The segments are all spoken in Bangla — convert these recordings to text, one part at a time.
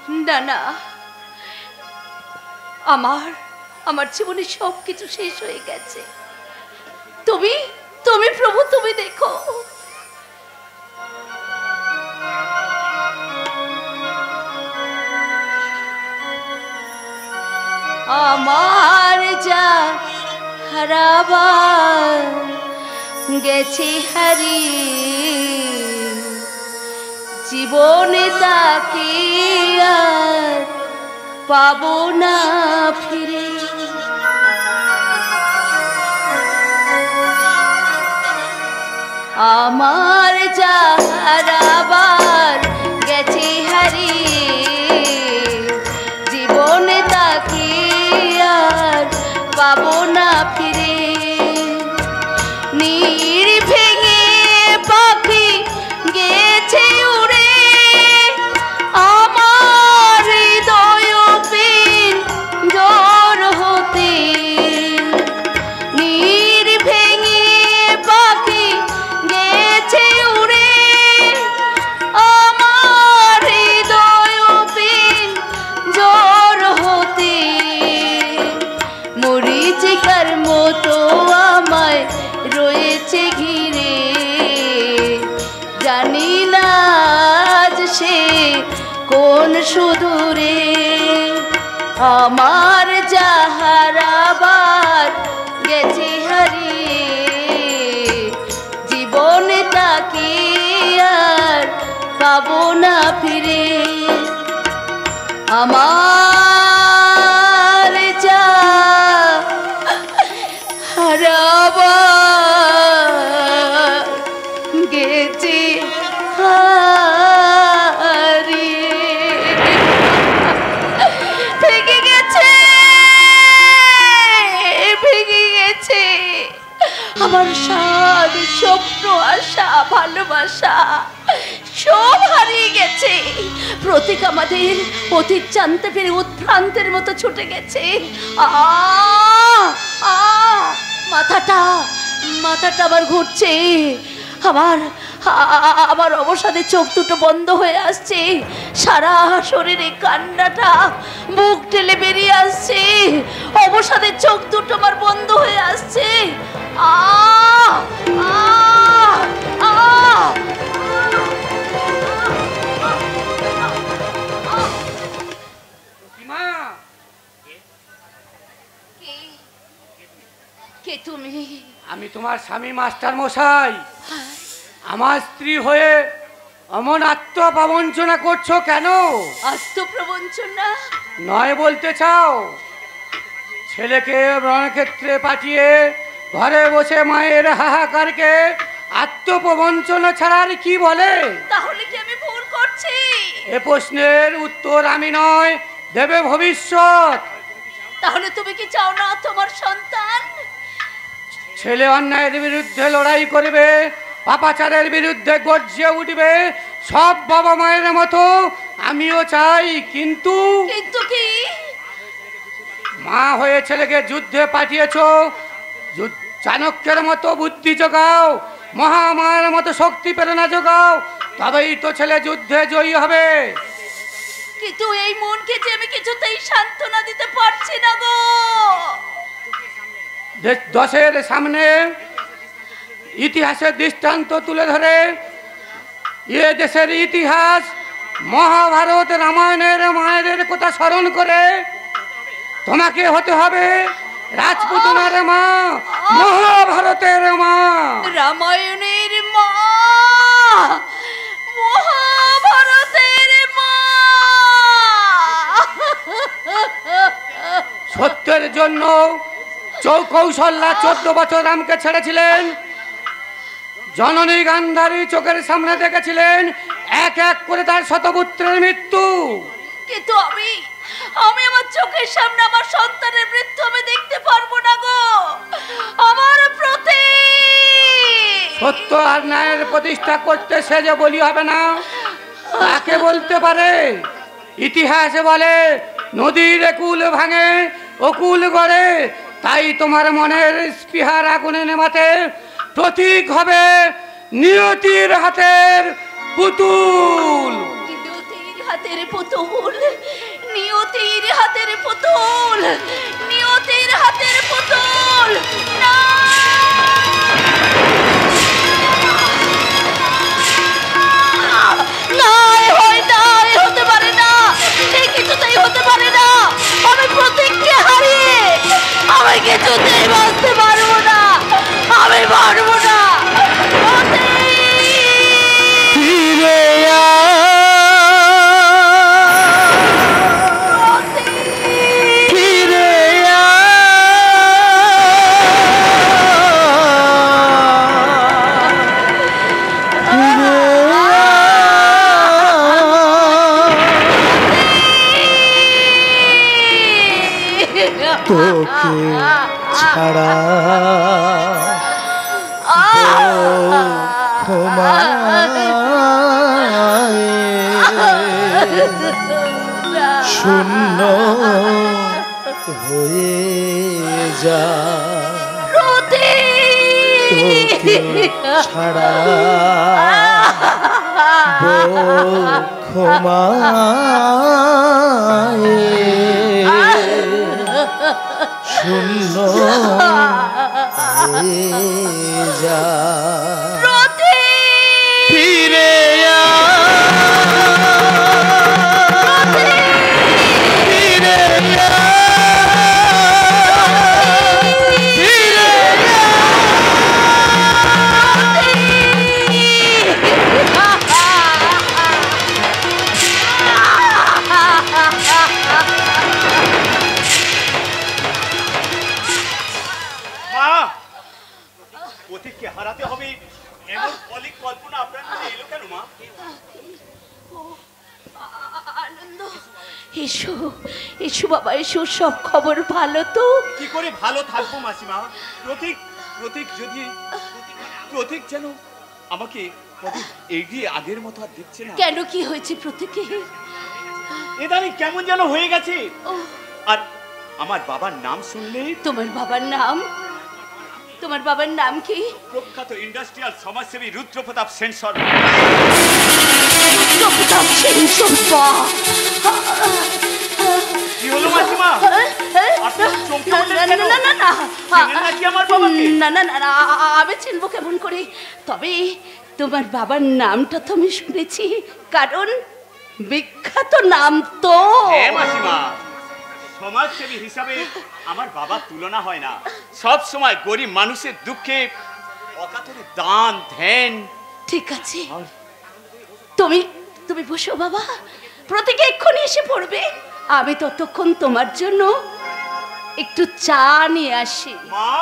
না না, আমার আমার জীবনে সবকিছু শেষ হয়ে গেছে। তুমি তুমি প্রভু, তুমি দেখো। আমার যা হারাবার গেছে হারিয়ে, জীবনে তাকে আর পাবো না ফিরে। আমার যা হারাবার গেছে হারিয়ে, জীবনে তাকে আর পাবো না ফিরে। নীর ভেঙে পাখি গেছে উড়ে, আমার হৃদয় পিঞ্জর হতে। নীর ভেঙে পাখি গেছে উড়ে, আমার হৃদয় পিঞ্জর হতে। মরিচিকার মতো আমায় রয়েছে ঘিরে, জানি না আজ সে কোন সুদূরে। আমার যা হারাবার গেছে হারিয়ে, জীবনে তাকে আর পাবো না ফিরে। আমার যা হারাবার গেছে হারিয়ে, ভেঙে গেছে, ভেঙে গেছে আমার স্বাদ, স্বপ্ন, আশা, ভালোবাসা সব হারিয়ে গেছে। প্রতীক আমাদের অতীত জানতে পেরে উৎভ্রান্তের মতো ছুটে গেছে। মাথাটা মাথাটা আবার ঘুরছে, আমার অবসাদে চোখ দুটো বন্ধ হয়ে আসছে, সারা শরীরে কান্নাটা মুখ টেলে বেরিয়ে আসছে, অবসাদে চোখ দুটো আমার বন্ধ হয়ে আসছে। কে তুমি? আমি তোমার স্বামী মাস্টার মশাই। আমার স্ত্রী হয়ে অমন আত্মপ্রবঞ্চনা করছো কেন? আত্মপ্রবঞ্চনা নয় বলতে চাও? ছেলেকে রণক্ষেত্রে পাঠিয়ে ঘরে বসে মায়ের হাহাকারকে আত্মপ্রবঞ্চনা ছাড়া আর কি বলে? তাহলে কি আমি ভুল করছি? এ প্রশ্নের উত্তর আমি নয়, দেবে ভবিষ্যৎ। তাহলে তুমি কি চাও না তোমার সন্তান ছেলে অন্যায়ের বিরুদ্ধে লড়াই করবে, পাপাচারের বিরুদ্ধে গর্জে উঠবে? সব বাবা মায়ের মতো আমিও চাই, কিন্তু কিন্তু কি? মা হয়ে ছেলেকে যুদ্ধে পাঠিয়েছ, চাণক্যের মতো বুদ্ধি যোগাও, মহামায়ের মতো শক্তি প্রেরণা যোগাও, তবেই তো ছেলে যুদ্ধে জয়ী হবে। কিন্তু এই মনকে যে আমি কিছুতেই সান্ত্বনা দিতে পারছি না গো। দশের সামনে ইতিহাসের দৃষ্টান্ত তুলে ধরে এ দেশের ইতিহাস মহাভারত রামায়ণের মায়ের কথা স্মরণ করে তোমাকে হতে হবে রাজপুতনার মা, মহাভারতের মা, রামায়ণের মা, মহাভারতের মা। সত্যের জন্য কৌশল্যা 14 বছর রামকে ছেড়েছিলেন। জননী গান্ধারী চোখের সামনে দেখেছিলেন এক এক করে তার শতপুত্রের মৃত্যু। কিন্তু আমি আমার চোখের সামনে আমার সন্তানের মৃত্যু আমি দেখতে পারবো না গো। আমার প্রতি সত্য আর ন্যায়ের প্রতিষ্ঠা করতে সে যে বলি হবে না, তাকে বলতে পারে। ইতিহাসে বলে নদীর একুল ভাঙে অকুল গড়ে, তাই তোমার মনের স্পৃহার আগুনে নেভাতে প্রতীক হবে নিয়তির হাতের পুতুল। নিয়তির হাতের পুতুল তোকে ছাড়া শূন্য হয়ে যা তোকে ছাড়া ক্ষমায় শূন্য হয়ে যা ফিরে পথিককে হারাতে হবে এমন অলিক কল্পনা আপনার মনে এলো কেন মা? আনন্দ, এসো এসো বাবা, এসো। সব খবর ভালো তো? কি করে ভালো থাকবো মাসিমা? প্রতীক প্রতীক যদি প্রতীক যেন আমাকে এগিয়ে আগের মতো আর দেখছে না। কেন, কি হয়েছে প্রতীকে? এদানি কেমন যেন হয়ে গেছে। আর আমার বাবার নাম শুনলে। তোমার বাবার নাম? তোমার বাবার নাম কি? প্রখ্যাত ইন্ডাস্ট্রিয়াল সমাজসেবী রুদ্রপ্রতাপ সেন শর্মা। রুদ্রপ্রতাপ সেন শর্মা? কি হলো মাসিমা? আমি চিনবো কেমন করে? তবে তোমার বাবার নামটা তো আমি শুনেছি, কারণ বিখ্যাত নাম তো। হ্যাঁ মাসিমা, সমাজসেবী হিসাবে আমার বাবার তুলনা হয় না। সব সময় গরিব মানুষের দুঃখে অকাতরে দান ধ্যান। ঠিক আছে, তুমি তুমি বসো বাবা, প্রতীকে এক্ষুনি এসে পড়বে। আমি ততক্ষণ তোমার জন্য একটু চা নিয়ে আসি। মা,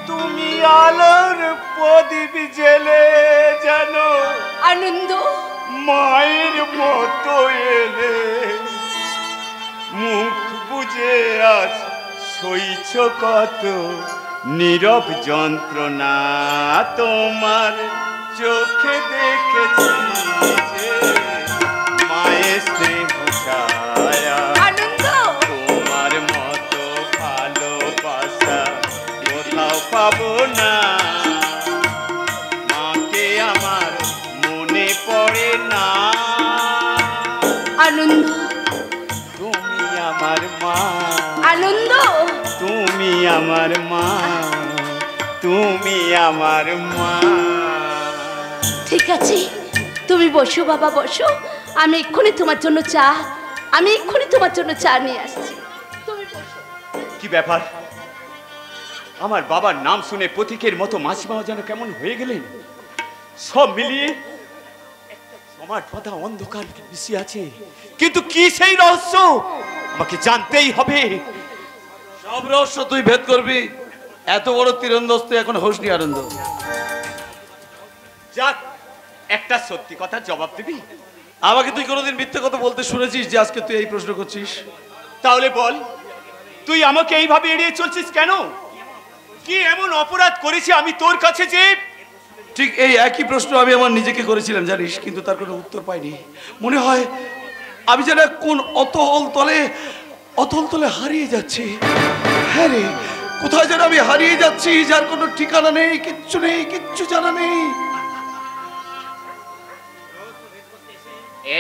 তুমি আলোর প্রদীপ জেলে জানো আনন্দ, মায়ের মতো এলে মুখ বুঝে আজ সইছ কত নীরব যন্ত্রণা। তোমার চোখে দেখেছি যে মায়ের স্নেহ ছায়া। আনন্দ, তোমার মতো ভালোবাসা কোথাও পাবো না। মাকে আমার মনে পড়ে না। আনন্দ, তুমি আমার মা। আনন্দ, তুমি আমার মা, তুমি আমার মা। ঠিক আছে, তুমি বসো বাবা, বসো। আমি এক্ষুনি তোমার জন্য চা নিয়ে আসছি। তুমি বসো। কি ব্যাপার? আমার বাবার নাম শুনে প্রতীকের মতো মাসিমাও যেন কেমন হয়ে গেলেন। সব মিলিয়ে আমার কথা অন্ধকার মিশিয়ে আছে, কিন্তু কি সেই রহস্য আমাকে জানতেই হবে। সব রহস্য তুই ভেদ করবি? এত বড় তীরন্দাজ এখন হোসনি আনন্দ। যাক, একটা সত্যি কথা জবাব দিবি? আমাকে তুই কোনোদিন মিথ্যে কথা বলতে শুনেছিস যে আজকে তুই এই প্রশ্ন করছিস? তাহলে বল, তুই আমাকে এইভাবে এড়িয়ে চলছিস কেন? কি এমন অপরাধ করেছি আমি তোর কাছে যে? ঠিক এই একই প্রশ্ন আমি আমার নিজেকে করেছিলাম জানিস, কিন্তু তার কোনো উত্তর পাইনি। মনে হয় আমি যেন কোন অতল তলে হারিয়ে যাচ্ছি। হ্যাঁ রে, কোথায় যেন আমি হারিয়ে যাচ্ছি, যার কোনো ঠিকানা নেই, কিচ্ছু জানা নেই।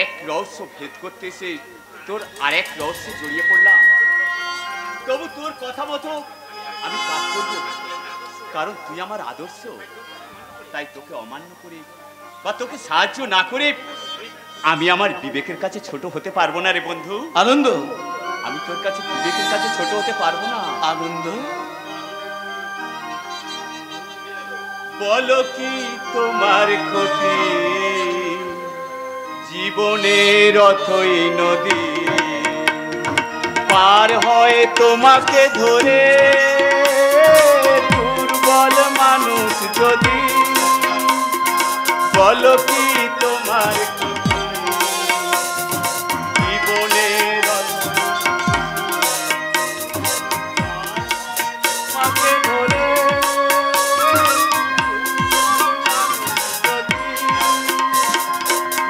এক রহস্য ভেদ করতে এসে তোর আরেক রহস্যে জড়িয়ে পড়লাম। তবু তোর কথা মতো আমি কাজ করব, কারণ তুই আমার আদর্শ। তাই তোকে অমান্য করে বা তোকে সাহায্য না করে আমি আমার বিবেকের কাছে ছোট হতে পারবো না রে বন্ধু। আনন্দ, আমি তোর কাছে বিবেকের কাছে ছোট হতে পারবো না। আনন্দ, বলো কি তোমার ক্ষতি? জীবনের অথই নদী পার হয় তোমাকে ধরে, দুর্বল মানুষ যদি। বলো কি তোমাকে ধরে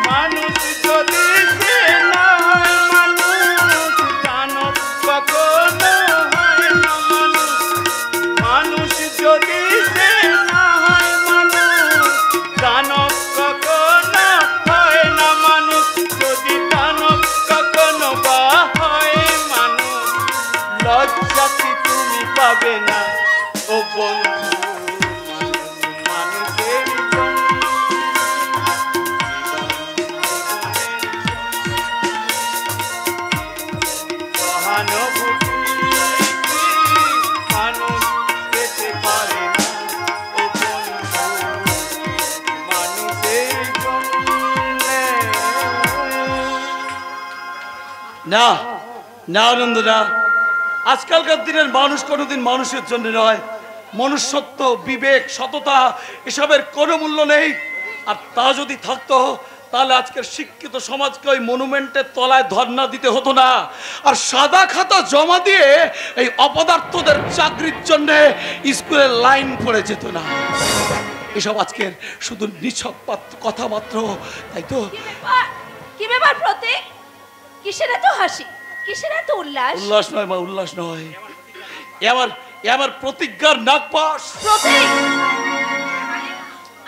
মানুষ যদি সে না হয় মানুষ, দানব কখনো হয় না মানুষ। মানুষ যদি সে না হয় মানুষ, দানব কখনো হয় না মানুষ। যদি দানব কখনো বা হয় মানুষ, লজ্জা কি তুমি পাবে না ও বন্ধু? মানুষের সহানুভূতি মানুষ পেতে পারে না ও বন্ধু, মানুষের জন্যে। না না আনন্দ না, আজকালকার দিনের মানুষ কোনোদিন মানুষের জন্য নয়। মনুষ্যত্ব, বিবেক, সততা এসবের কোনো মূল্য নেই। আর তা যদি থাকতো তাহলে আজকের শিক্ষিত সমাজকে ওই মনুমেন্টের তলায় ধর্ণা দিতে হতো না, আর সাদা খাতা জমা দিয়ে এই অপদার্থদের চাকরির জন্য স্কুলের লাইন পড়ে যেত না। এসব আজকের শুধু নিছক কথা মাত্র, তাই তো? কি ব্যাপার প্রতীক? কিসের এত হাসি, কিসের এত উল্লাস? উল্লাস নয় মা, উল্লাস নয়। আমার প্রতিজ্ঞার নাগপাশ। প্রতীক,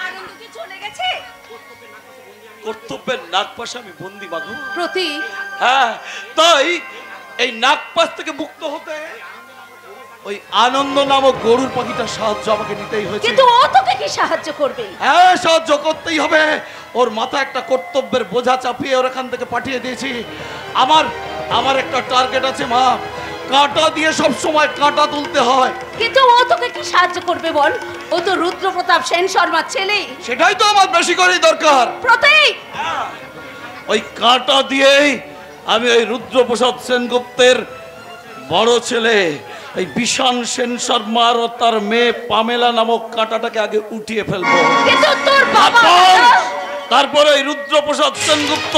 আনন্দ কি চলে গেছে? কর্তব্যের নাগপাশে আমি বন্দি মাগো। প্রতীক, হ্যাঁ, তাই এই নাগপাশ থেকে মুক্ত হতে ওই আনন্দ নামক গরুর পাখিটার সাহায্য আমাকে নিতেই হয়েছে। কিন্তু ও তোকে কি সাহায্য করবে? হ্যাঁ, সাহায্য করতেই হবে। ওর মাথায় একটা কর্তব্যের বোঝা চাপিয়ে ওর এখান থেকে পাঠিয়ে দিয়েছি। আমার একটা টার্গেট আছে মা, কাঁটা দিয়ে সব সময় কাঁটা তুলতে হয়। কিন্তু ও তোকে কি সাহায্য করবে বল? ও তো রুদ্রপ্রতাপ সেন শর্মার ছেলে। সেটাই তো আমার বেশি করেই দরকার। প্রতীক, ওই কাঁটা দিয়েই আমি ওই রুদ্রপ্রসাদ সেনগুপ্তের বড় ছেলে এই বিশান সেন শর্মার ও তার মেয়ে পামেলা নামক কাঁটাটাকে আগে উঠিয়ে ফেলবো। কিন্তু তোর বাবা তারপরে ওই রুদ্রপ্রসাদ সেনগুপ্ত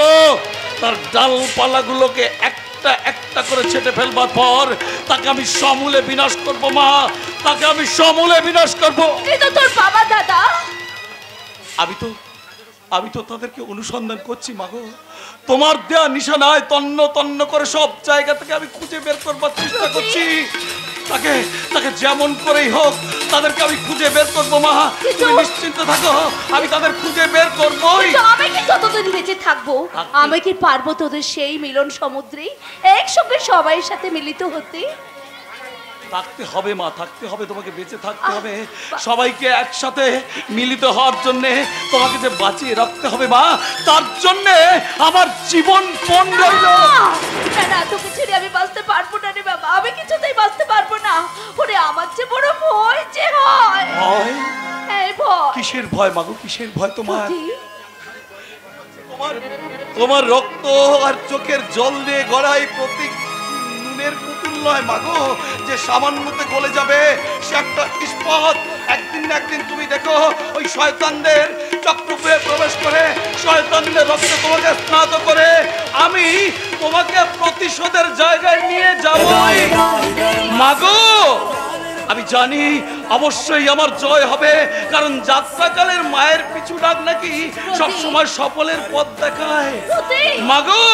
তার ডালপালাগুলোকে একটা একটা করে ছেটে ফেলবার পর তাকে আমি সমূলে বিনাশ করব মা, তাকে আমি সমূলে বিনাশ করব। কিন্তু তোর বাবা দাদা, আমি তো তাদেরকে অনুসন্ধান করছি মাগো। তোমার দেয়া নিশানায় তন্ন তন্ন করে সব জায়গা থেকে আমি খুঁজে বের করবার চেষ্টা করছি। তাকে যেমন করেই হোক তাদেরকে আমি খুঁজে বের করবো মা, তুমি নিশ্চিন্ত থাকো, আমি তাদের খুঁজে বের করবোই। আমি কি ততদিন বেঁচে থাকবো? আমি কি পারবো তোদের সেই মিলন সমুদ্রে একসঙ্গে সবাই সাথে মিলিত হতে? থাকতে হবে মা, থাকতে হবে, তোমাকে বেঁচে থাকতে হবে। সবাইকে একসাথে মিলিত হওয়ার জন্য তোমাকে যে বাঁচিয়ে রাখতে হবে মা, তার জন্য আমার জীবন পণ রইল। না, তোকে ছেড়ে আমি বাঁচতে পারবো না রে বাবা, আমি কিছুতেই বাঁচতে পারবো না। ওরে আমার যে বড় ভয় যে হয়। ভয়? এই ভয়। কিসের ভয় মাগো, কিসের ভয় তোমার? তোমার রক্ত আর চোখের জল দিয়ে গড়াই প্রতীক নুনের পুতুল নয় মাগো, যে সামান্যতে গলে যাবে। সে একটা ইস্পাত। একদিন না একদিন তুমি দেখো ওই শয়তানদের চক্রব্যূহে প্রবেশ করে শয়তানদের রক্তে তোমাকে স্নাত করে আমি তোমাকে প্রতিশোধের জায়গায় নিয়ে যাবই মাগো। আমি জানি অবশ্যই আমার জয় হবে, কারণ যাত্রাকালের মায়ের পিছু ডাক নাকি সবসময় সফলের পথ দেখায় মাগো।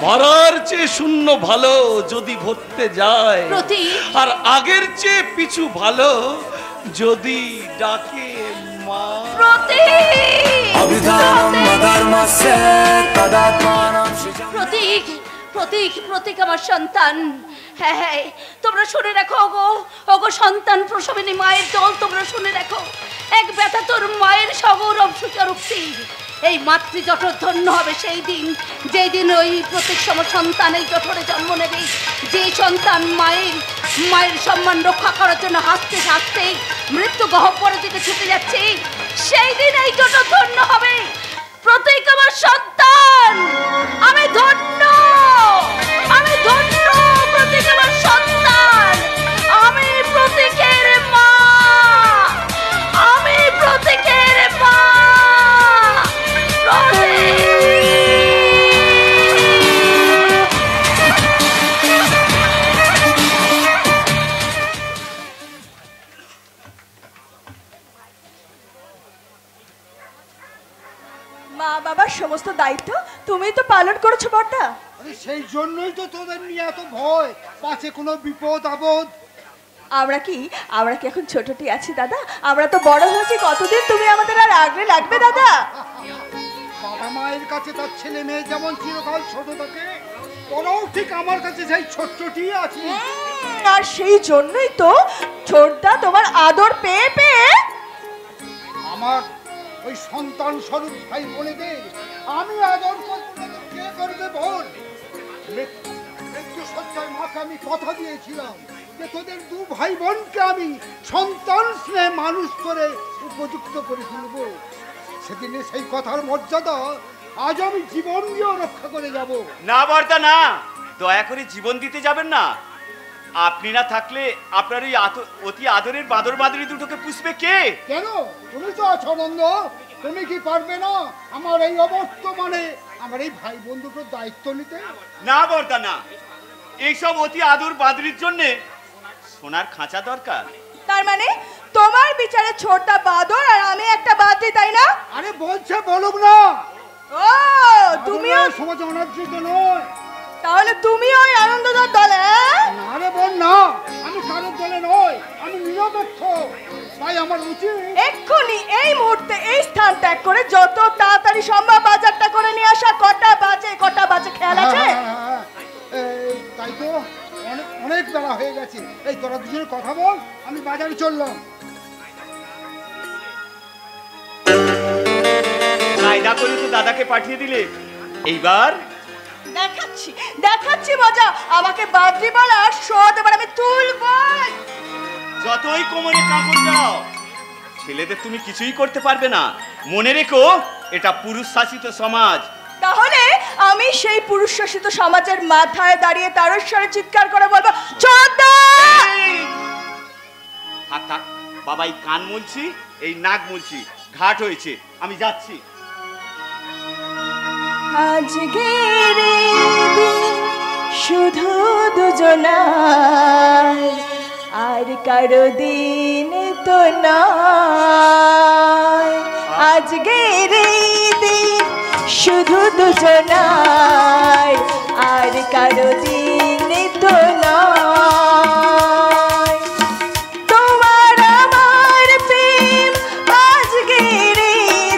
মরার চেয়ে শূন্য ভালো যদি ভরতে যায়, আর আগের চেয়ে পিছু ভালো যদি ডাকে মা। প্রতীক আমার সন্তান। হ্যাঁ, তোমরা শুনে রাখো ওগো সন্তান প্রসবিনী মায়ের দল, তোমরা শুনে রাখো। এক ব্যথা তোর মায়ের সগৌরব স্বীকারোক্তি। এই মাতৃ জঠর ধন্য হবে সেই দিন, যেই দিন ওই প্রতীক সম সন্তান এই জঠরে জন্ম নেবে। যে সন্তান মায়ের সম্মান রক্ষা করার জন্য হাসতে হাসতে মৃত্যু গহ্বরের দিকে ছুটে যাচ্ছে, সেই দিন এই জঠর ধন্য হবে। প্রতীক আমার সন্তান, আমি ধন্য, আমি ধন্য। প্রতীক আমার সন্তান, আমি প্রতীকের মা, আমি প্রতীকের মা। বাবার সমস্ত দায়িত্ব তুমি তো পালন করেছো বর্দা। আরে সেই জন্যই তো তোদের নিয়ে এত ভয়, পাছে কোনো বিপদ আপদ। আমরা কি এখন ছোটটি আছি দাদা? আমরা তো বড় হয়েছি, কতদিন তুমি আমাদের আর আগলে লাগবে দাদা? বাবা মায়ের কাছে তার ছেলে মেয়ে যেমন চিরকাল ছোট থাকে, তোরাও ঠিক আমার কাছে সেই ছোট্টটি আছে। আর সেই জন্যই তো ছোটদা তোমার আদর পেয়ে পেয়ে আমার ওই সন্তান স্বরূপ ভাই বোনেদের আমি আদর করবো না তো কে করবে বল? মৃত্যু সজ্জায় মাকে আমি কথা দিয়েছিলাম যে তোদের দু ভাই বোনকে আমি সন্তান স্নেহে মানুষ করে উপযুক্ত করে তুলব। সেদিনে সেই কথার মর্যাদা আজ আমি জীবন দিয়েও রক্ষা করে যাব। না বর্দা না, দয়া করে জীবন দিতে যাবেন না। আপনি না থাকলে আপনার ওই অতি আদরের বাদর বাদরি দুটোকে পুষবে কে? কেন, তুমি তো আছো নন্দ, তুমি কি পারবে না আমার এই অবর্তমানে আমার এই ভাই বোন দুটোর দায়িত্ব নিতে? না বর্দা না, এইসব অতি আদর বাদরির জন্য সোনার খাঁচা দরকার। তার মানে তোমার বিচারে ছোটদা বাদর আর আমি একটা বাদরি, তাই না? আরে বলছে বলুক না, ও তুমিও সমাজ অনার্জিত নয়। তাহলে তুমি ওই আনন্দদার দলে? না রে বোন না, আমি কারোর দলে নয়, আমি নিরপেক্ষ। তাই আমার উচিত এক্ষুনি এই মুহূর্তে এই স্থান ত্যাগ করে যত তাড়াতাড়ি সম্ভব বাজারটা করে নিয়ে আসা। কটা বাজে খেয়াল আছে? তাই তো অনেক বেলা হয়ে গেছে। এই তোরা দুজনে কথা বল, আমি বাজারে চললাম। কায়দা করে তো দাদাকে পাঠিয়ে দিলে, এইবার দেখাচ্ছি মজা। আমাকে বাদরি বলার শোধ এবার আমি তুলবই। যতই কোমরে কাপড় দাও, ছেলেদের তুমি কিছুই করতে পারবে না। মনে রেখো, এটা পুরুষ শাসিত সমাজ। তাহলে আমি সেই পুরুষ শাসিত সমাজের মাথায় দাঁড়িয়ে তারস্বরে চিৎকার করে বলবো, ছোটদা! থাক থাক বাবা, এই কান মুলছি, এই নাক মুলছি, ঘাট হয়েছে, আমি যাচ্ছি। আজকের দিন শুধু দুজনার, আর কারো দিন তো নয়। আজকের দিন শুধু দুজনার, আর কারো দিন তো নয়। তোমার আমার প্রেম আজকের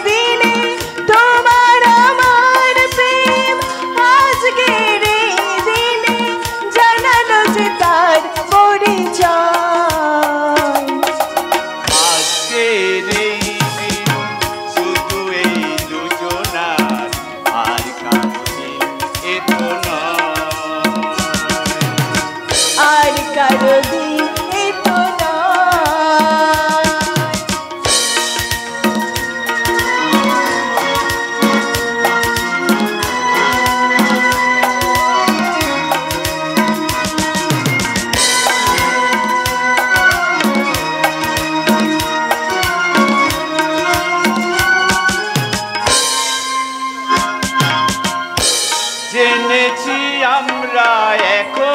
দিনে, তোমার আমার প্রেম আজকের দিনে জানালো যে তার পরিচয়। আজকের এই দিন শুধু এই দুজনার, আর কারো দিন এ তো নয়। আর কারো দিন এ তো নয়। জেনেছি আমরা এখন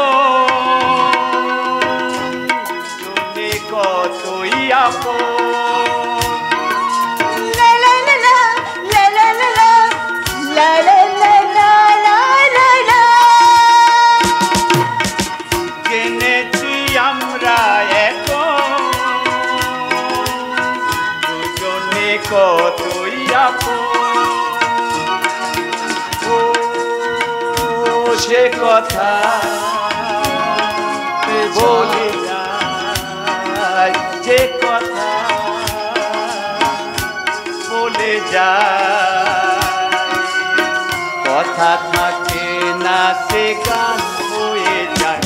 দুজনে কতই আপন। লা লা লা লা, লা লা লা লা, লা লা লা লা, লা লা লা। জেনেছি আমরা এখন দুজনে কতই আপন। ও সে কথা বলে যায়, যে কথা বলে যায়, কথা থাকে না সে গান হয়ে যায়।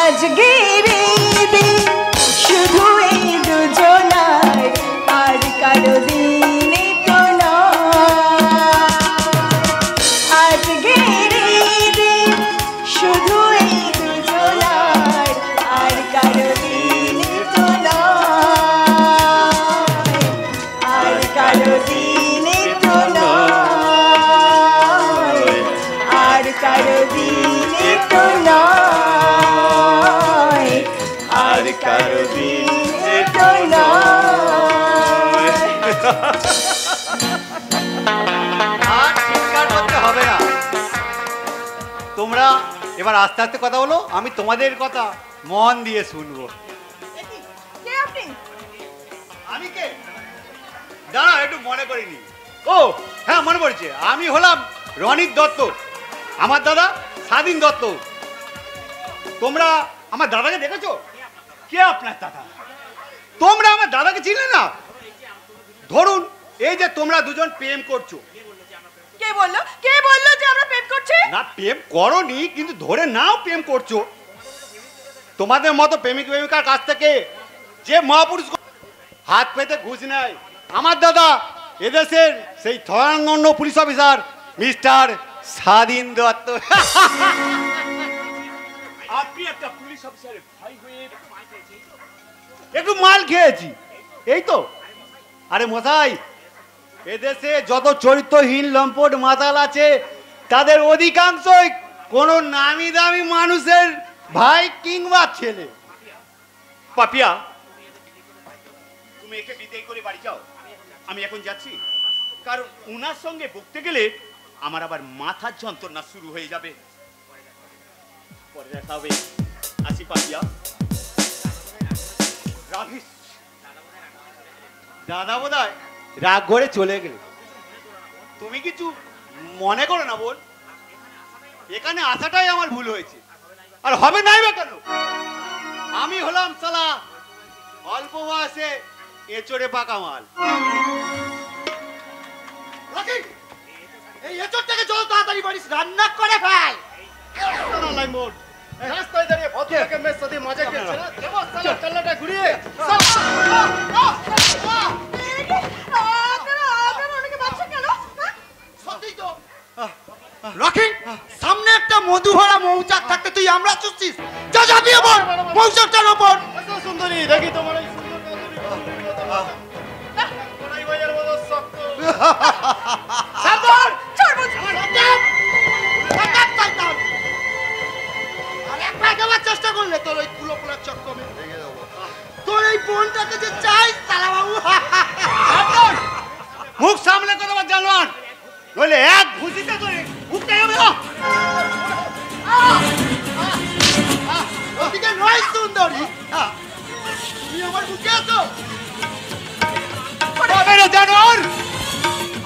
আজকের এই দিন শুধু এই দুজনার, আর কারো দিন তো নয়। আজকের এই দিন শুধু এই দুজনার, আর কারো দিন তো নয়। আর কারো দিন তো নয়। আর কারো দিন তো নয়। আর কারো দিন তো নয়। এবার আস্তে আস্তে কথা বলো, আমি তোমাদের কথা মন দিয়ে শুনবো। কে আপনি? আমি কে? দাঁড়া, একটু মনে করিনি। ও হ্যাঁ, মনে পড়েছে, আমি হলাম রনিত দত্ত, আমার দাদা স্বাধীন দত্ত। তোমরা আমার দাদাকে দেখেছো? কে আপনার দাদা? তোমরা আমার দাদাকে চিনলে না? ধরুন এই যে তোমরা দুজন প্রেম করছো। কে বললো যে আমরা প্রেম করছি? না, প্রেম করোনি, কিন্তু ধরে নাও প্রেম করছো। তোমাদের মতো প্রেমিক প্রেমিকার কাছ থেকে যে মহাপুরুষ হাত পেতে ঘুষ নেয়, আমার দাদা এদেশের সেই স্বনামধন্য পুলিশ অফিসার মিস্টার স্বাধীন দত্ত। আপনি একটা পুলিশ অফিসারের ভাই হয়ে একটু মাল খেয়েছি, এই তো। আরে মশাই, এদেশে যত চরিত্রহীন লম্পট মাতাল আছে তাদের অধিকাংশই কোনো নামি দামি মানুষের ভাই কিংবা ছেলে। পাপিয়া, তুমি একে বিদায় করে বাড়ি যাও, আমি এখন যাচ্ছি। কারণ উনার সঙ্গে বকতে গেলে আমার আবার মাথার যন্ত্রণা শুরু হয়ে যাবে। পরে দেখা হবে, আসি পাপিয়া। রাভিস দাদা বোধহয় রাগ করে চলে গেলে। তুমি কিছু মনে করো না বোন, এখানে আসাটাই আমার ভুল হয়েছে, আর হবে নাই বা কেন? আমি হলাম সালা অল্প বয়সে এচড়ে পাকা মাল। এই এচড়টাকে যত তাড়াতাড়ি পারিস রান্না করে ফেল। রাস্তায় দাঁড়িয়ে ভদ্রলোকের মেয়ের সাথে মজা করছে না? দেবো সালা কাল্লাটা ঘুরিয়ে। রকি, সামনে একটা মধু ভরা মৌচাক থাকতে তুই আমরা চুষছিস। যা ঝাঁপিয়ে পড় মৌচাকটার ওপর। সুন্দরী, দেখি তোমার এই সুন্দর চেষ্টা করলে তোর ওই কুলো কুলার চক্কর ভেঙে দেবো। তোর এই বোনটাকে যে চাই সালা বাবু। মুখ সামলে কথা বল জানোয়ার, নইলে এক ঘুষিতে করে মুখটা যাবে। ওদিকে নয় সুন্দরী, তুমি আমার বুকে আছো। জানোয়ার,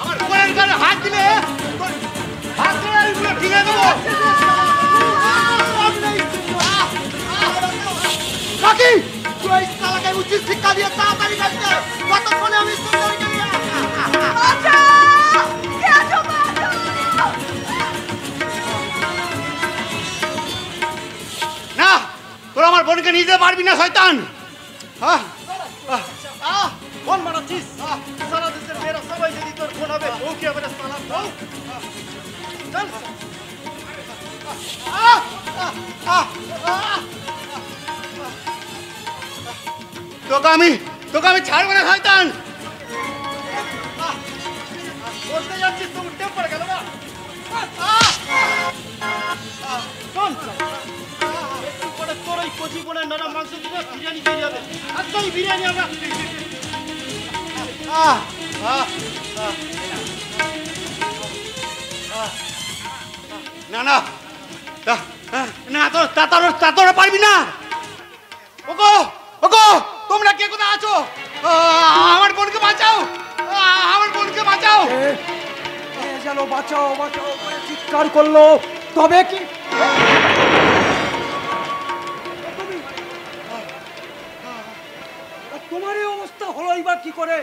আমার বোনের গালে হাত দিলে হাত ধরে এইগুলো ঠিকে দেবো। রকি, তুই এই শালাকে উচিত শিক্ষা দিয়ে তাড়াতাড়ি যাচ্ছে, কতক্ষণে আমি সুন্দরীকে নিয়ে না, তোরা আমার বোনকে নিয়ে যেতে পারবি না শয়তান। ফোন মারাচ্ছিস? সারা দেশের মেয়েরা সবাই যদি তোর ফোন হবে, ও কি হবে সালা? চল। তোকে আমি ছাড়বো না শয়তান। বলতে যাচ্ছিস তো উঠতে পড়ে গেল না? শোন, একটু পরে তোর ওই কচি বোনের নরম মাংস দিয়ে বিরিয়ানি দিয়ে যাবে। একদম বিরিয়ানি আমরা না না না, তোরা পারবি না। ওগো ওগো, তোমরা কে কোথায় আছো? আমার বোনকে বাঁচাও, আমার বোনকে বাঁচাও। যেন বাঁচাও বাঁচাও করে চিৎকার করলো, তবে কি তোমার এই অবস্থা হলো এবার কি করে?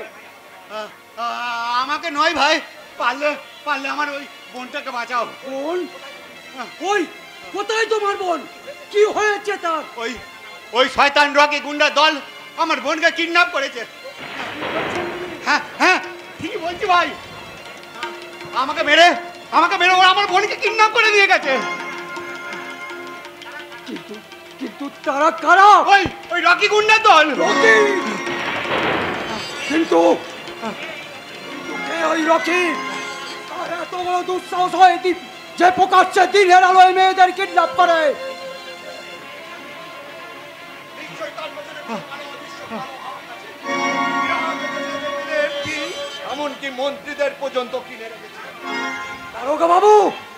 আমাকে নয় ভাই, পারলে পারলে আমার ওই বোনটাকে বাঁচাও। বোন? ওই কোথায় তোমার বোন? কি হয়েছে তার? ওই শয়তান রকি গুন্ডা দল আমার বোনকে কিডন্যাপ করেছে। হ্যাঁ হ্যাঁ, ঠিকই বলছি ভাই, আমাকে মেরে ওরা আমার বোনকে কিডন্যাপ করে নিয়ে গেছে। কিন্তু তারা কারা? ওই রকি গুন্ডা দল। রকি? কিন্তু কে ওই রকি? আর এত বড় দুঃসাহস হয় যে প্রকাশ্যে দিনের আলোয় মেয়েদের কিডন্যাপ করে? এমনকি মন্ত্রীদের পর্যন্ত কিনে রেখেছে। দারোগা বাবু,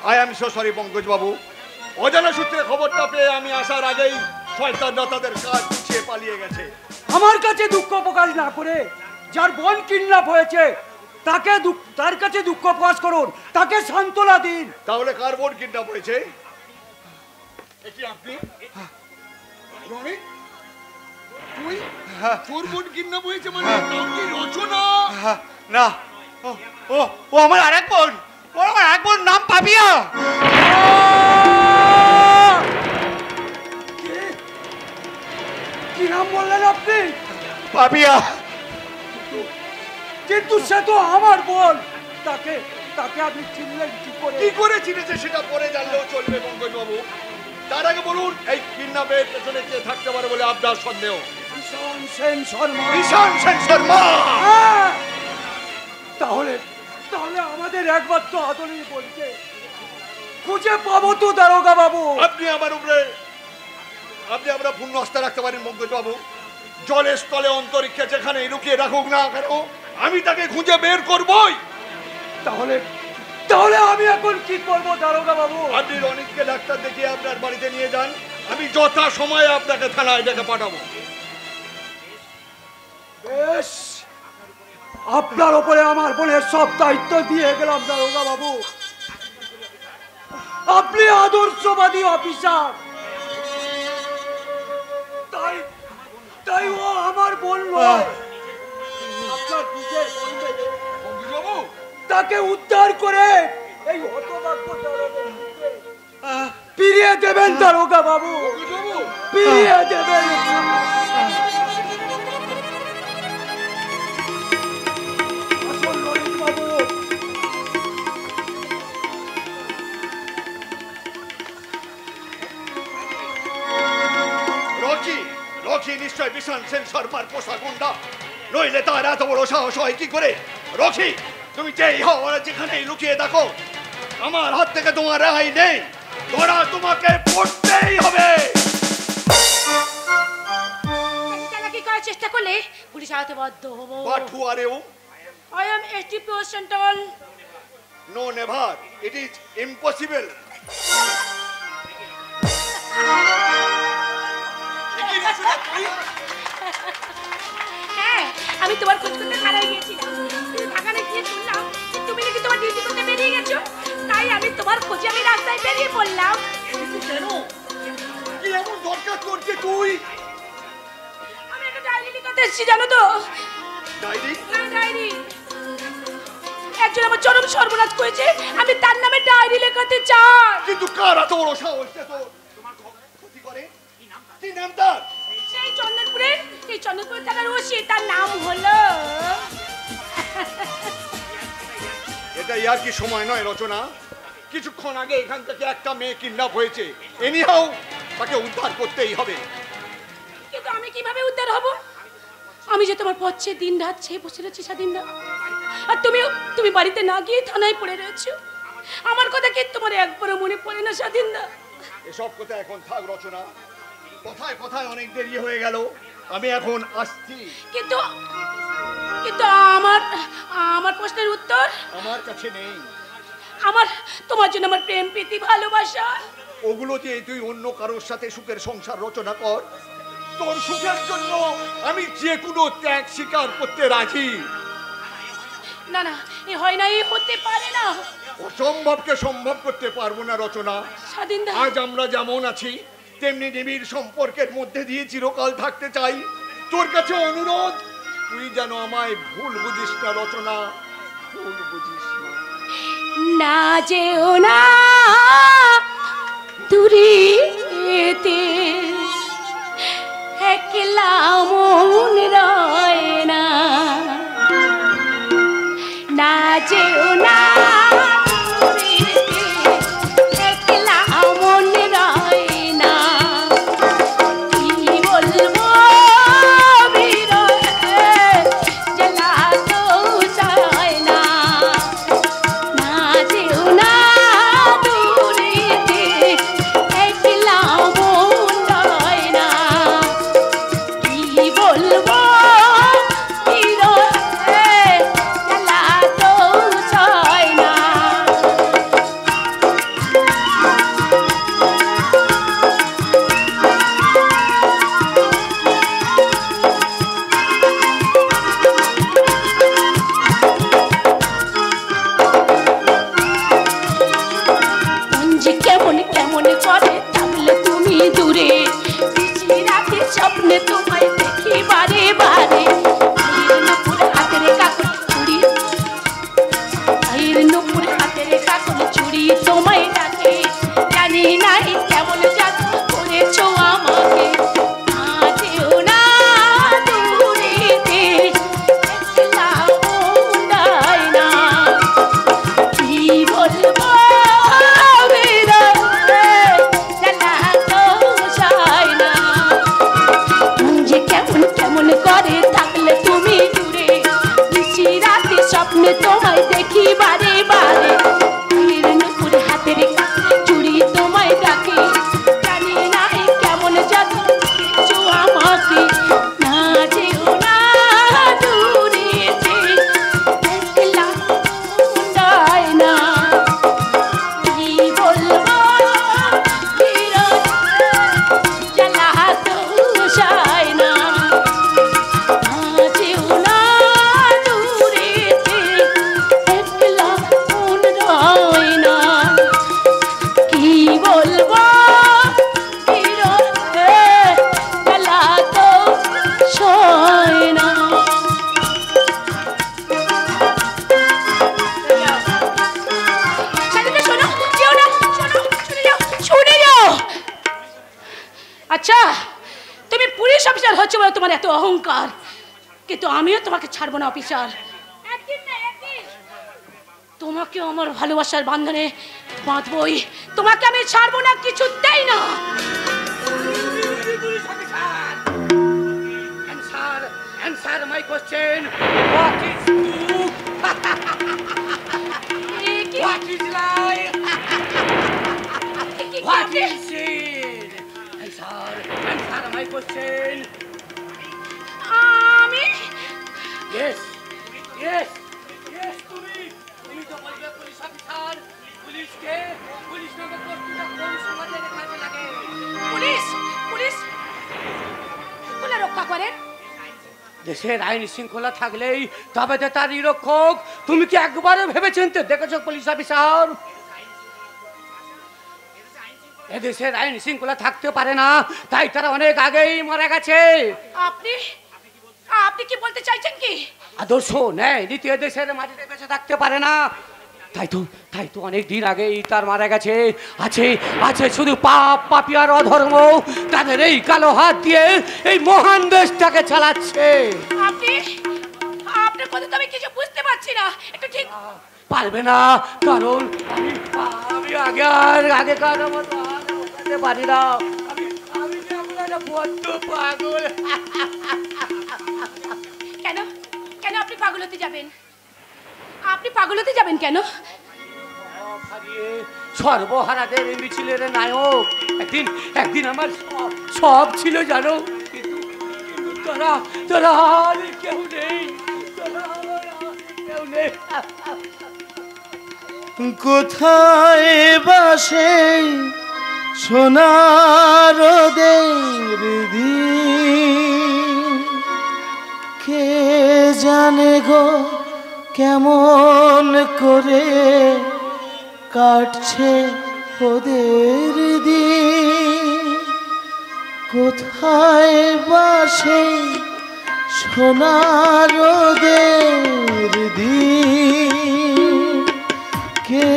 I am so sorry Pankaj বাবু, অজানা সূত্রে খবরটা পেয়ে আমি আসার আগেই শয়তানরা তাদের কাজ গুছিয়ে পালিয়ে গেছে। আমার কাছে দুঃখ প্রকাশ না করে যার বোন কিডন্যাপ হয়েছে তার কাছে দুঃখ প্রকাশ করুন, তাকে সান্ত্বনা দিন। তাহলে কার বোন কিডন্যাপ হয়েছে? এটি আপনি রনিক, তুই তোর বোন কিডন্যাপ হয়েছে মানে নাম কি রচনা? না, ও আমার আরেক বোন, ও আমার এক বোন, নাম পাপিয়া। কি নাম বললেন আপনি? পাপিয়া। কিন্তু সে তো আমার বোন, তাকে আপনি চিনলেন কি করে? কি করে চিনেছে সেটা পরে জানলেও চলবে পঙ্কজবাবু। তার আগে বলুন, এই কিডন্যাপের পেছনে কে থাকতে পারে বলে আপনার সন্দেহ? ঈশান সেন শর্মা। ঈশান সেন শর্মা। তাহলে আমাদের একমাত্র আদরের বোনকে খুঁজে পাবো তো দারোগা বাবু? আপনি আমরা পূর্ণ আস্থা রাখতে পারেন পঙ্কজবাবু। জলের স্থলে অন্তরিক্ষে যেখানে লুকিয়ে রাখুক না কেন, আমি তাকে খুঁজে বের করবই। তাহলে আমি এখন কি করবো দারোগা বাবু? আপনি রনিককে ডাক্তার দেখিয়ে আপনার বাড়িতে নিয়ে যান, আমি যথা সময়ে আপনাকে থানায় ডেকে পাঠাবো। বেশ, আপনার উপরে আমার বোনের সব দায়িত্ব দিয়ে গেলাম দারোগা বাবু। আপনি আদর্শবাদী অফিসার, তাই ও আমার বোন নয়। আপনার বুঝে বলবে পঙ্কজবাবু, তাকে উদ্ধার করে এই হতভাগ্য দারোগাকে ফিরিয়ে দেবেন দারোগা বাবু, ফিরিয়ে দেবেন। আসুন ললিত বাবু। রকি নিশ্চয় বিশাল সেন শর্মার পোষা গুন্ডা, নইলে তার এত বড় সাহস হয় কি করে? রকি, তুমি যেই হও যেখানেই লুকিয়ে দেখো, আমার হাত থেকে তোমার রেহাই নেই। তোমাকে পড়তেই হবে। চালাকি করার চেষ্টা করলে পুলিশ হাতে বাধ্য হব। But who are you? I am SDPO Central. No, never. It is impossible. হ্যাঁ, আমি তোমার খোঁজ করতে থানায় গিয়েছিলাম। থানায় গিয়ে শুনলাম যে তুমি নাকি তোমার ডিউটি করতে বেরিয়ে গেছো। তাই আমি তোমার খোঁজে আমি রাস্তায় বেরিয়ে পড়লাম। কিন্তু কেন? কি এমন দরকার করছে তুই? আমি একটা ডায়েরি লিখতে এসেছি, জানো তো? ডায়েরি? হ্যাঁ, ডায়েরি। একজন আমার চরম সর্বনাশ করেছে, আমি তার নামে ডায়েরি লেখাতে চাই। কিন্তু কার এত বড় সাহস যে তোর তোমার ক্ষতি করে? কি নাম তার? সেই চন্দনপুরে থাকার ওসি, তার নাম হলো। এটা ইয়ার কি সময় নয় রচনা। কিছুক্ষণ আগে এখান থেকে একটা মেয়ে কিডন্যাপ হয়েছে, এনিহাও তাকে উদ্ধার করতেই হবে। কিন্তু আমি কিভাবে উদ্ধার হব? আমি যে তোমার পথে দিন রাত চেয়ে বসে রয়েছি স্বাধীনদা, আর তুমি বাড়িতে না গিয়ে থানায় পড়ে রয়েছো। আমার কথা কি তোমার একবারও মনে পড়ে না স্বাধীনদা? এসব কথা এখন থাক রচনা, কথায় কথায় অনেক দেরি হয়ে গেল, আমি এখন আসছি। কিন্তু আমার প্রশ্নের উত্তর আমার কাছে নেই। তোমার জন্য আমার প্রেম প্রীতি ভালোবাসা, ওগুলো দিয়ে তুই অন্য কারোর সাথে সুখের সংসার রচনা কর। তোর সুখের জন্য আমি যে কোনো ত্যাগ স্বীকার করতে রাজি। না না, এ হয় না, এ হতে পারে না। অসম্ভবকে সম্ভব করতে পারবো না রচনা। স্বাধীনদা, আজ আমরা যেমন আছি তেমনি নিবিড় সম্পর্কের মধ্যে দিয়ে চিরকাল থাকতে চাই। তোর কাছে অনুরোধ, তুই যেন আমায় ভুল বুঝিস না রচনা, ভুল বুঝিস না। না যেও না দূরেতে, একলা মন রয় না। না যেও না দূরেতে, একলা মন রয় না। কি বলবো বিরহে জ্বালা তো যায় না। না যেও না দূরেতে, একলা মন স্বপ্নে তোমায় দেখি বারে বারে আইয়ের নুপুর হাতের কাকন চুড়ি আইয়ের নুপুর হাতের কাকন চুড়ি তোমায় ডাকে জানি নাই কেমন জাদু করেছো আমাকে না যেও না দূরেতে একলা মন্দায় না কি বলবো স্বপ্নে তোমায় দেখি বারে বারে নুপুর হাতের চুড়ি তোমায় ডাকে জানি না কেমন জাদু কিছু আমাকে না যেও না দূরেতে একলা মন্দায় না কি বলবো জ্বালা তো যায় না আচ্ছা তুমি পুলিশ অফিসার হচ্ছে বলে তোমার এত অহংকার, কিন্তু আমিও তোমাকে ছাড়বো না অফিসার। তোমাকে আমার ভালোবাসার বান্ধনে বাঁধবই, তোমাকে আমি ছাড়বো না, কিছুতেই না। Answer my question. What is true? What is lie? What is sin? Answer my question. আমি Yes, yes, yes. তুমি তো বলবে পুলিশ অফিসার। পুলিশকে পুলিশ নামে কর্তৃটা কোন সমাজে কাজে লাগে? পুলিশ পুলিশ কোলা রক্ষা করেন। দেশের আইন শৃঙ্খলা থাকলেই তবে তো তার নিরক্ষক। তুমি কি একবারও ভেবে চিন্তে দেখেছো পুলিশ অফিসার? এদেশের আইন শৃঙ্খলা থাকতে পারে না, তাই তারা অনেক আগেই মারা গেছে। আপনি আপনি কি বলতে চাইছেন? কি আদর্শ নেই দ্বিতীয় দেশের মাটিতে বেঁচে থাকতে পারে না, তাই তো অনেক দিন আগেই তার মারা গেছে। আছে আছে শুধু পাপ, পাপী আর অধর্ম, তাদের এই কালো হাত দিয়ে এই মহান দেশটাকে চালাচ্ছে। আপনি আপনার কথা তো আমি কিছু বুঝতে পারছি না, একটু ঠিক পারবে না, কারণ আমি আগেকার মতো আর বলতে পারি না। আমি একটা বড্ড পাগল। কেন কেন আপনি পাগল হতে যাবেন? আপনি পাগল হতে যাবেন কেন? সর্বহারাদের মিছিলের নায়ক একদিন আমার সব ছিল জানো, কিন্তু তারা আর কেউ নেই, কেউ নেই। কোথায় বাসে সোনার দিন, কে জানে গো কেমন করে কাটছে ওদের দিন। কোথায় বাসে সোনার দিন, কে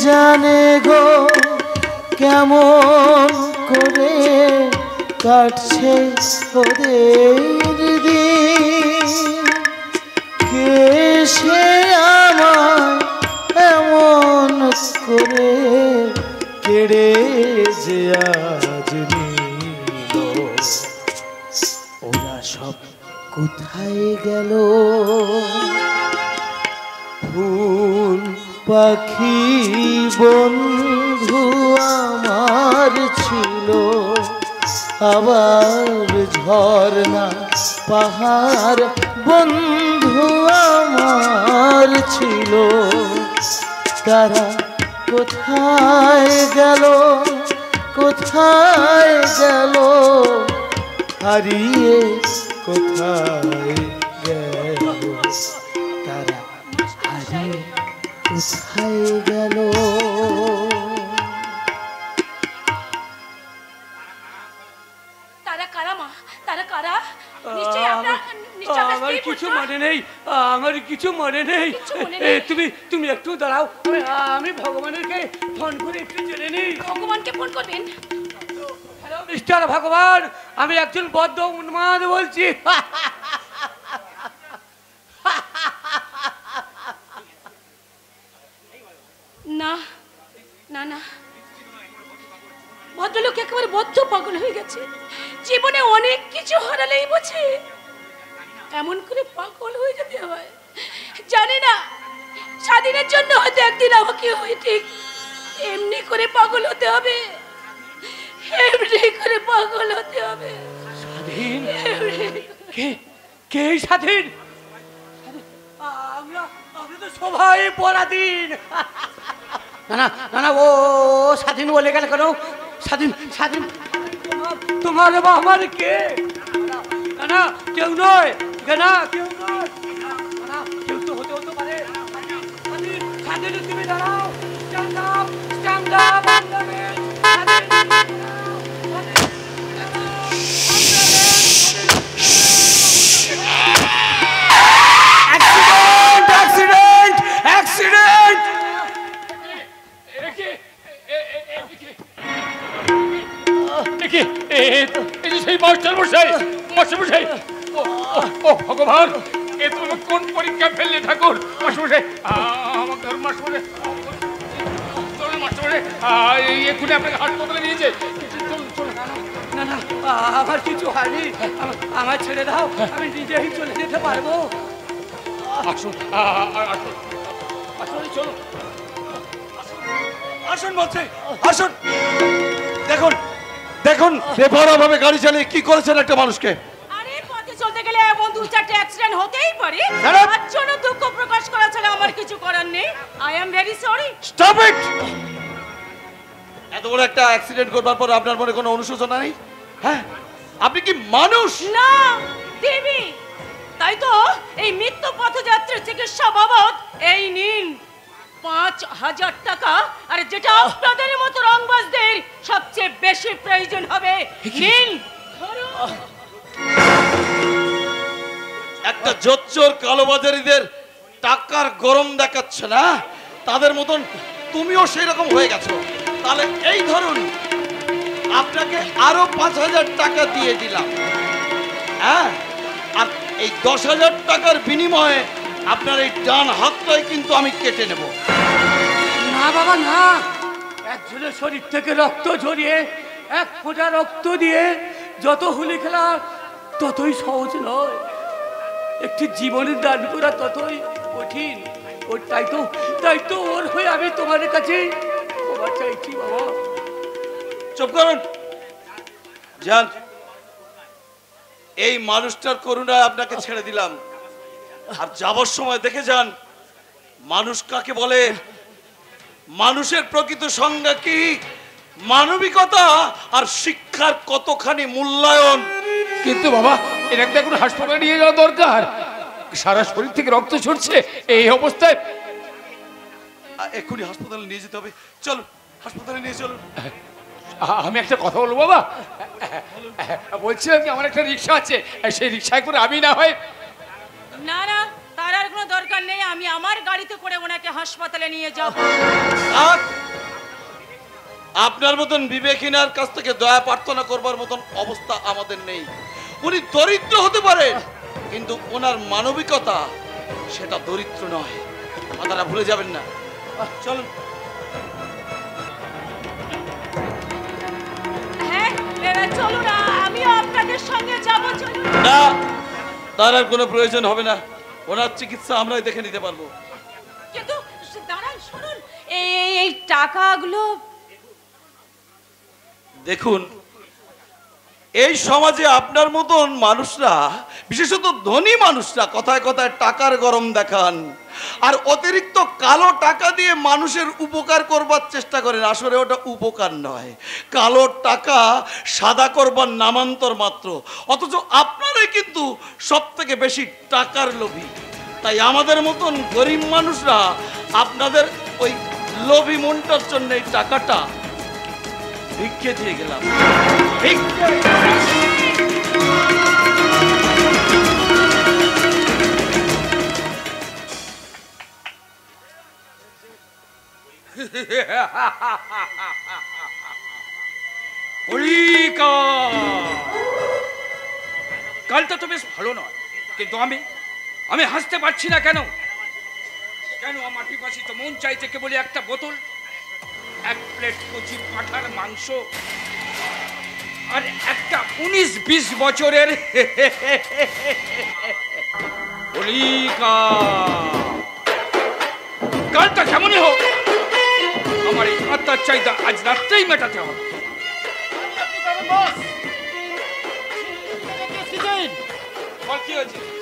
জানে গো কেমন করে কাটছে ওদের দিন। কে সে আমার এমন করে কেড়ে যে আজ নিল, ওরা সব কোথায় গেল? ফুল পাখি বন্ধু আমার ছিল, আবার ঝর্ণা পাহাড় বন্ধু আমার ছিল। তারা কোথায় গেল, কোথায় গেল, হারিয়ে কোথায় গেল? তারা হারিয়ে কোথায় গেল? তারা কারা মা? তারা কারা নিশ্চয়ই আপনার নিশ্চয়ই আপনার আমার স্ত্রী কিছু পুত্র। মনে নেই, আমার কিছু মনে নেই। কিচ্ছু মনে নেই? তুমি একটু দাঁড়াও, আমি ভগবানকে ফোন করে একটু জেনে নিই। ভগবানকে ফোন করবেন? হ্যালো মিস্টার ভগবান, আমি একজন বদ্ধ উন্মাদ বলছি। না না না, ভদ্রলোক একেবারে বদ্ধ পাগল হয়ে গেছে। জীবনে অনেক কিছু হারালেই বোঝে এমন করে পাগল হয়ে যেতে হয়। জানি না, স্বাধীনের জন্য হয়তো একদিন আমাকে হয়ে ঠিক এমনি করে পাগল হতে হবে, এমনি করে পাগল হতে হবে। স্বাধীন? কে কে স্বাধীন? আমরা তো সবাই পরাধীন। না না না না, ও স্বাধীন বলে গেল কেন? স্বাধীন স্বাধীন তোমার বা আমার কে? না না, কেউ নয়, না কেউ নয়, না কেউ তো হতে পারে। স্বাধীন স্বাধীন, তুমি দাঁড়াও, stand up, stand up. Accident accident! সেই মাস্টার মশাই, মাস্টার মশাই, ও ভগবান, এ তুমি কোন পরীক্ষা ফেললে ঠাকুর? মাস্টার মশাই, আমাকে ধরুন মাস্টার মশাই, চলুন মাস্টার মশাই, এক্ষুনি আপনাকে হাসপাতালে নিয়েছে। চলুন চলুন। না না, আমার কিছু হয়নি, আমার ছেড়ে দাও, আমি নিজেই চলে যেতে পারবো। আসুন আসুন আসুন, চলুন। আসুন বলছে, আসুন। দেখুন দেখুন, বেপরোয়া ভাবে গাড়ি চালিয়ে কি করেছেন একটা মানুষকে। আরে পথে চলতে গেলে এমন 2-4টে অ্যাক্সিডেন্ট হতেই পারে। ম্যাডাম! তার জন্য দুঃখ প্রকাশ করা ছাড়া আমার কিছু করার নেই। I am very sorry. Stop it! এত বড় একটা অ্যাক্সিডেন্ট করবার পর আপনার মনে কোনো অনুশোচনা নেই? হ্যাঁ, আপনি কি মানুষ? না দেবী, তাই তো এই মৃত্যু পথযাত্রীর চিকিৎসা বাবদ এই নিন 5,000 টাকা। আর যেটা আপনাদের মতো রংবাজদের সবচেয়ে বেশি প্রয়োজন হবে, নিন। একটা জোচ্চোর কালোবাজারিদের টাকার গরম দেখাচ্ছে না, তাদের মতন তুমিও সেই রকম হয়ে গেছো। তাহলে এই ধরুন, আপনাকে আরো 5,000 টাকা দিয়ে দিলাম। হ্যাঁ, আর এই 10,000 টাকার বিনিময়ে আপনার এই ডান হাতটাই কিন্তু আমি কেটে নেব। না বাবা না, একজনের শরীর থেকে রক্ত ঝরিয়ে এক ফোঁটা রক্ত দিয়ে যত হুলি খেলা ততই সহজ নয়, একটি জীবনের দান করা ততই কঠিন। ওর তাই তো ওর হয়ে আমি তোমার কাছে ক্ষমা চাইছি বাবা। চুপ করুন, যান। এই মানুষটার করুণায় আপনাকে ছেড়ে দিলাম, আর যাবার সময় দেখে যান মানুষ কাকে বলে, মানুষের প্রকৃত সংজ্ঞা কি, মানবিকতা আর শিক্ষার কতখানি মূল্যায়ন। কিন্তু বাবা, এটাকে এখন হাসপাতালে নিয়ে যাওয়া দরকার। সারা শরীর থেকে রক্ত ঝরছে, এই অবস্থায় এক্ষুনি হাসপাতালে নিয়ে যেতে হবে। চলুন, হাসপাতালে নিয়ে চলুন। আমি একটা কথা বলবো বাবা, বলছিলাম কি আমার একটা রিক্সা আছে, সেই রিক্সায় করে আমি না হয়। না না, তার আর কোনো দরকার নেই। আমি আমার গাড়িতে করে ওনাকে হাসপাতালে নিয়ে যাব। আর আপনার মতন বিবেকহীনার কাছ থেকে দয়া প্রার্থনা করবার মতন অবস্থা আমাদের নেই। উনি দরিদ্র হতে পারে, কিন্তু ওনার মানবিকতা সেটা দরিদ্র নয়, কথাটা ভুলে যাবেন না। চলুন। হ্যাঁ, এবার চলুন, আমিও আপনাদের সঙ্গে যাব। চলুন। না, তার আর কোনো প্রয়োজন হবে না, ওনার চিকিৎসা আমরাই দেখে নিতে পারবো। কিন্তু দাঁড়ান, শুনুন, এই টাকাগুলো দেখুন, এই সমাজে আপনার মতন মানুষরা, বিশেষত ধনী মানুষরা কথায় কথায় টাকার গরম দেখান, আর অতিরিক্ত কালো টাকা দিয়ে মানুষের উপকার করবার চেষ্টা করেন। আসলে ওটা উপকার নয়, কালো টাকা সাদা করবার নামান্তর মাত্র। অথচ আপনারাই কিন্তু সব থেকে বেশি টাকার লোভী। তাই আমাদের মতন গরিব মানুষরা আপনাদের ওই লোভী মনটার জন্য এই টাকাটা ভিক্ষে দিয়ে গেলাম। ভিক্ষে। কলিকা, কালটা তো বেশ ভালো নয়, কিন্তু আমি হাসতে পারছি না কেন? কেন আমার পিপাসিত মন চাইছে কেবল একটা বোতল, এক প্লেট কচি পাঁঠার মাংস, আর একটা 19-20 বছরের কলিকা। কালটা কেমনই হোক, আমার এই আত্মার চাহিদা আজ রাত্রেই মেটাতে হবে।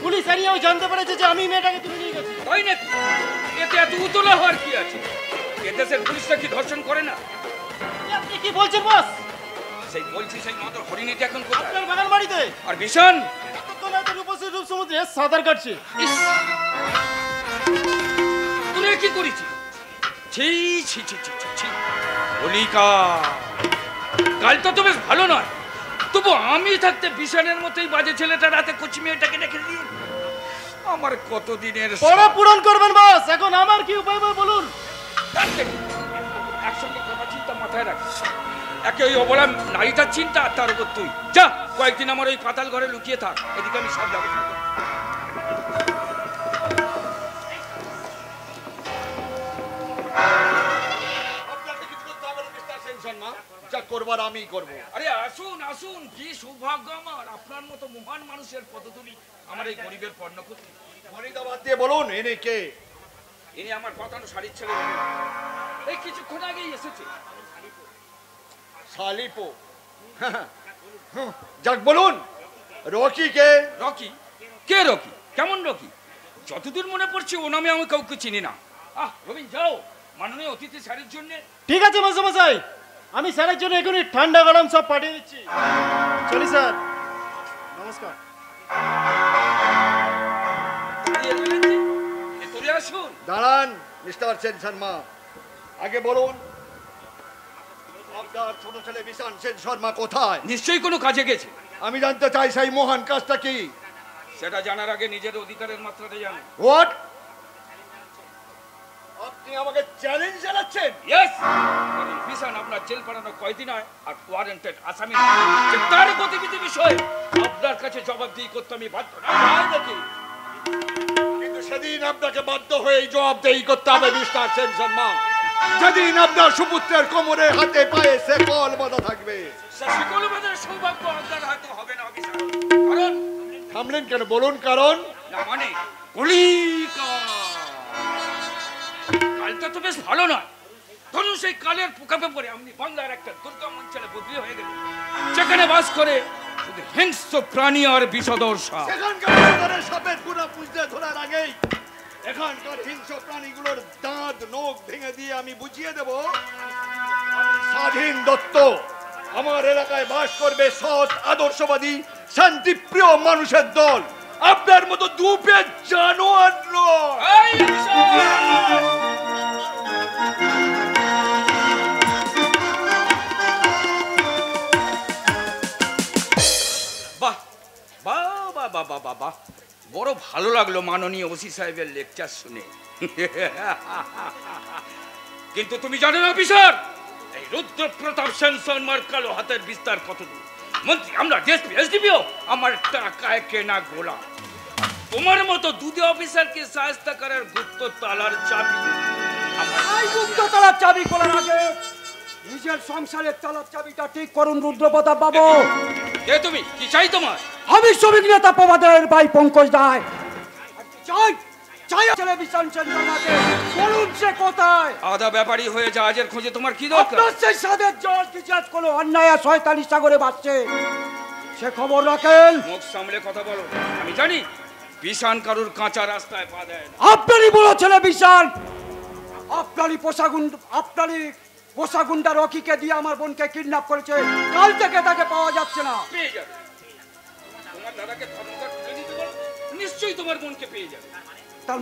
পুলিশ এরিয়াও জানতে পেরেছে যে আমি মেয়েটাকে তুলে নিয়ে গেছি। তাই নাকি? এতে এত উতলা হওয়ার কি আছে? এদেশের পুলিশরা কি ধর্ষণ করে না? আপনি কি বলছেন বস? সেই বলছি, সেই মাত্র হরিণীটা এখন কোথায়? আপনার বাগান বাড়িতে। আর বিশান এতক্ষণ এত রূপসী রূপ সমুদ্রে সাঁতার কাটছে। তুমি কি করেছি? ছি ছি ছি ছি ছি। কলিকা, কালটা তো বেশ ভালো নয়, তবু আমি থাকতে বিশানের মতোই বাজে ছেলেটা রাতে কচি মেয়েটাকে রেখে দিয়ে আমার কতদিনের পরে পূরণ করবেন বস। এখন আমার কি উপায় বলুন? একসঙ্গে কথা চিন্তা মাথায় রাখ। একে ওই অবলা নারীটার চিন্তা, আর তার উপর তুই যা কয়েকদিন আমার ওই পাতাল ঘরে লুকিয়ে থাক, এদিকে আমি সব ব্যবস্থা করব। যা করবার আমিই করব। আরে আসুন আসুন, কি সৌভাগ্য আমার আপনার মতো মহান মানুষের পদধূলি আমার এই গরিবের পণ্য করতে। বাদ দিয়ে বলুন এনে কে? ইনি আমার পাতানো শাড়ির ছেলে, এই কিছুক্ষণ আগেই এসেছে। শালিপো, যাক বলুন রকি কে? রকি? কে রকি? কেমন রকি? যতদূর মনে পড়ছে ও নামে আমি কাউকে চিনি না। রবীন যাও মাননীয় অতিথি শাড়ির জন্য। ঠিক আছে মশাই, আমি স্যারের জন্য এখনই ঠান্ডা গরম সব পাঠিয়ে দিচ্ছি। চলি স্যার, নমস্কার। দাঁড়ান মিস্টার সেন শর্মা, আগে বলুন আপনার ছোট ছেলে বিশান সেন শর্মা কোথায়? নিশ্চয়ই কোনো কাজে গেছে। আমি জানতে চাই সেই মহান কাজটা কি? সেটা জানার আগে নিজের অধিকারের মাত্রাটা জানো। হোয়াট? আপনি আমাকে চ্যালেঞ্জ জানাচ্ছেন? ইয়েস, কারণ বিশান আপনার জেল পাঠানো কয়দিন হয় আর ওয়ারেন্টেড আসামি যে তার গতিবিধি বিষয়ে আপনার কাছে জবাবদিহি করতে আমি বাধ্য না। নাকি? কিন্তু সেদিন আপনাকে বাধ্য হয়ে জবাবদিহি করতে হবে মিস্টার সেন শর্মা, যেদিন আপনার সুপুত্রের কোমরে হাতে পায়ে শেকল বাঁধা থাকবে। শেকল বাঁধার সৌভাগ্য আপনার হাতে হবে না বিশান। কারণ থামলেন কেন? বলুন কারণ। না মানে কলিকা, কালটা তো বেশ ভালো নয়। ধরুন সেই কালের পোকাপে পড়ে আপনি বাংলার একটা দুর্গম অঞ্চলে বদলি হয়ে গেলেন, যেখানে বাস করে শুধু হিংস্র প্রাণী আর বিষধর সাপ। সেখানকার সাপের পুরা পুজতে ধরার আগেই এখানকার হিংস্র প্রাণীগুলোর দাঁত নখ ভেঙে দিয়ে আমি বুঝিয়ে দেব স্বাধীন দত্ত আমার এলাকায় বাস করবে সৎ আদর্শবাদী শান্তিপ্রিয় মানুষের দল, আপনার মতো দুপের জানোয়ার নয়। বাহ বাহ বাহ বাহ বাহ বাহ বাহ, বড় ভালো লাগলো মাননীয় ওসি সাহেবের লেকচার শুনে। কিন্তু তুমি জানো না অফিসার, এই রুদ্র প্রতাপ সেন শর্মার কালো হাতের বিস্তার কতদূর? মন্ত্রী, আমরা ডিএসপি, এসডিপিও আমার টাকায় কেনা গোলাম। তোমার মতো দুটি অফিসারকে সাহায্য করার গুপ্ত তালার চাবি। এই গুপ্ত তালার চাবি খোলার আগে নিজের সংসারের তালার চাবিটা ঠিক করুন রুদ্রপ্রতাপ বাবু। কে তুমি? কি চাই তোমার? আমি শ্রমিক নেতা প্রভাদের ভাই পঙ্কজ রায়। চাই চাই ছেলে বিশান সেন শর্মাকে, বলুন সে কোথায়? আধা ব্যাপারী হয়ে জাহাজের খোঁজে তোমার কি দরকার? আপনার সেই সাদের জল বিচার কোনো অন্যায় আর শয়তানি সাগরে ভাসছে, সে খবর রাখেন। মুখ সামলে কথা বলো। আমি জানি বিশান কারুর কাঁচা রাস্তায় পা দেয় না। আপনারই বড় ছেলে বিশান আপনারই পোষাগুন্ডা রকিকে দিয়ে আমার বোনকে কিডন্যাপ করেছে। কাল থেকে তাকে পাওয়া যাচ্ছে না। পেয়ে যাবে। তোমার দাদাকে ধর্মঘট খুলে দিতে বলো, নিশ্চয়ই তোমার বোনকে পেয়ে যাবে। তার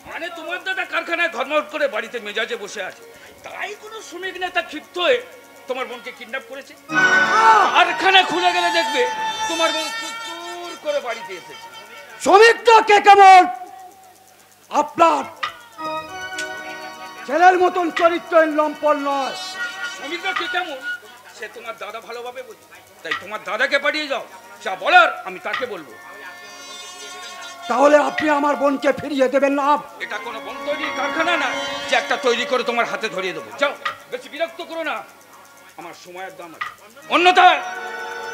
মানে তোমার দাদা কারখানায় ধর্মঘট করে বাড়িতে মেজাজে বসে আছে, তাই কোনো শ্রমিক নেতা ক্ষিপ্ত হয়ে তোমার বোনকে কিডন্যাপ করেছে। কারখানা খুলে গেলে দেখবে তোমার বোন চুর করে বাড়িতে এসেছে। শ্রমিকটা কে কেমন? আপনার ছেলের মতন চরিত্রহীন লম্পট নয়। অমিতা কে কেমন সে তোমার দাদা ভালোভাবে বোঝে, তাই তোমার দাদাকে পাঠিয়ে যাও, যা বলার আমি তাকে বলবো। তাহলে আপনি আমার বোনকে ফিরিয়ে দেবেন না? এটা কোনো বোন তৈরির কারখানা না যে একটা তৈরি করে তোমার হাতে ধরিয়ে দেবো। যাও, বেশি বিরক্ত করো না, আমার সময়ের দাম আছে। অন্যথায়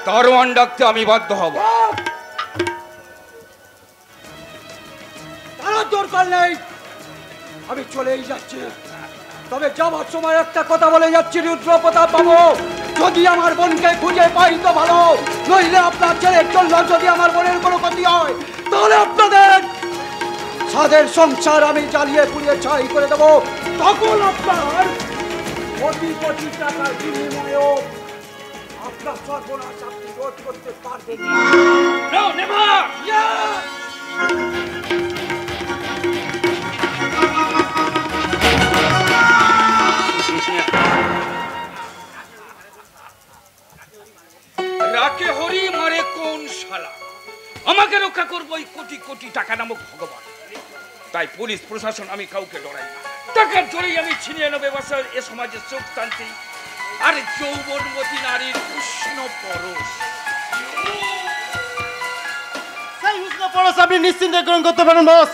দারোয়ান ডাকতে আমি বাধ্য হব। তার দরকার নেই, আমি চলেই যাচ্ছি। তবে যাওয়ার সময় একটা কথা বলে যাচ্ছি রুদ্র প্রতাপ বাবু, যদি আমার বোনকে খুঁজে পাই তো ভালো, নইলে আপনার ছেলের জন্য যদি আমার বোনের কোনো ক্ষতি হয় তাহলে আপনাদের সাদের সংসার আমি জ্বালিয়ে পুড়িয়ে ছাই করে দেবো। তখন আপনার কোটি কোটি টাকার বিনিময়েও আপনার সর্বনাশ আপনি রোধ করতে পারবেন না। No, never! রাকে হরি মারে কোন শালা, আমাকে রক্ষা করবো ওই কোটি কোটি টাকা নামক ভগবান। তাই পুলিশ প্রশাসন আমি কাউকে ডরাই না। টাকার জোরেই আমি ছিনিয়ে নেবে বছর এ সমাজের সুখ শান্তি আর যৌবনবতী নারীর উষ্ণ পরশ। সেই উষ্ণ পরশ আপনি নিশ্চিন্তে গ্রহণ করতে পারেন বস,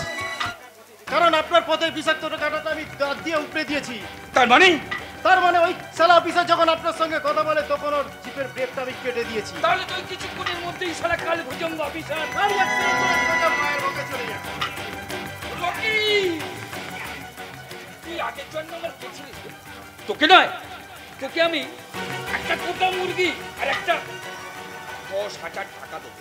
কারণ আপনার পথে বিষাক্ত টাকাটা আমি দাঁত দিয়ে উপড়ে দিয়েছি। তার মানে ওই শালা অফিসার যখন আপনার সঙ্গে কথা বলে তখন ওর জিপের ব্রেকটা আমি কেটে দিয়েছি। তাহলে তুই কিছুক্ষণের মধ্যেই সারা কাল ভুজঙ্গ অফিসার আমি অ্যাক্সিডেন্ট করে সোজা মায়ের বুকে চলে যাচ্ছি। রকি, তুই আগের জন্য আমার পেছনে তোকে নয়, তোকে আমি একটা কোটা মুরগি আর একটা 10,000 টাকা দেবো।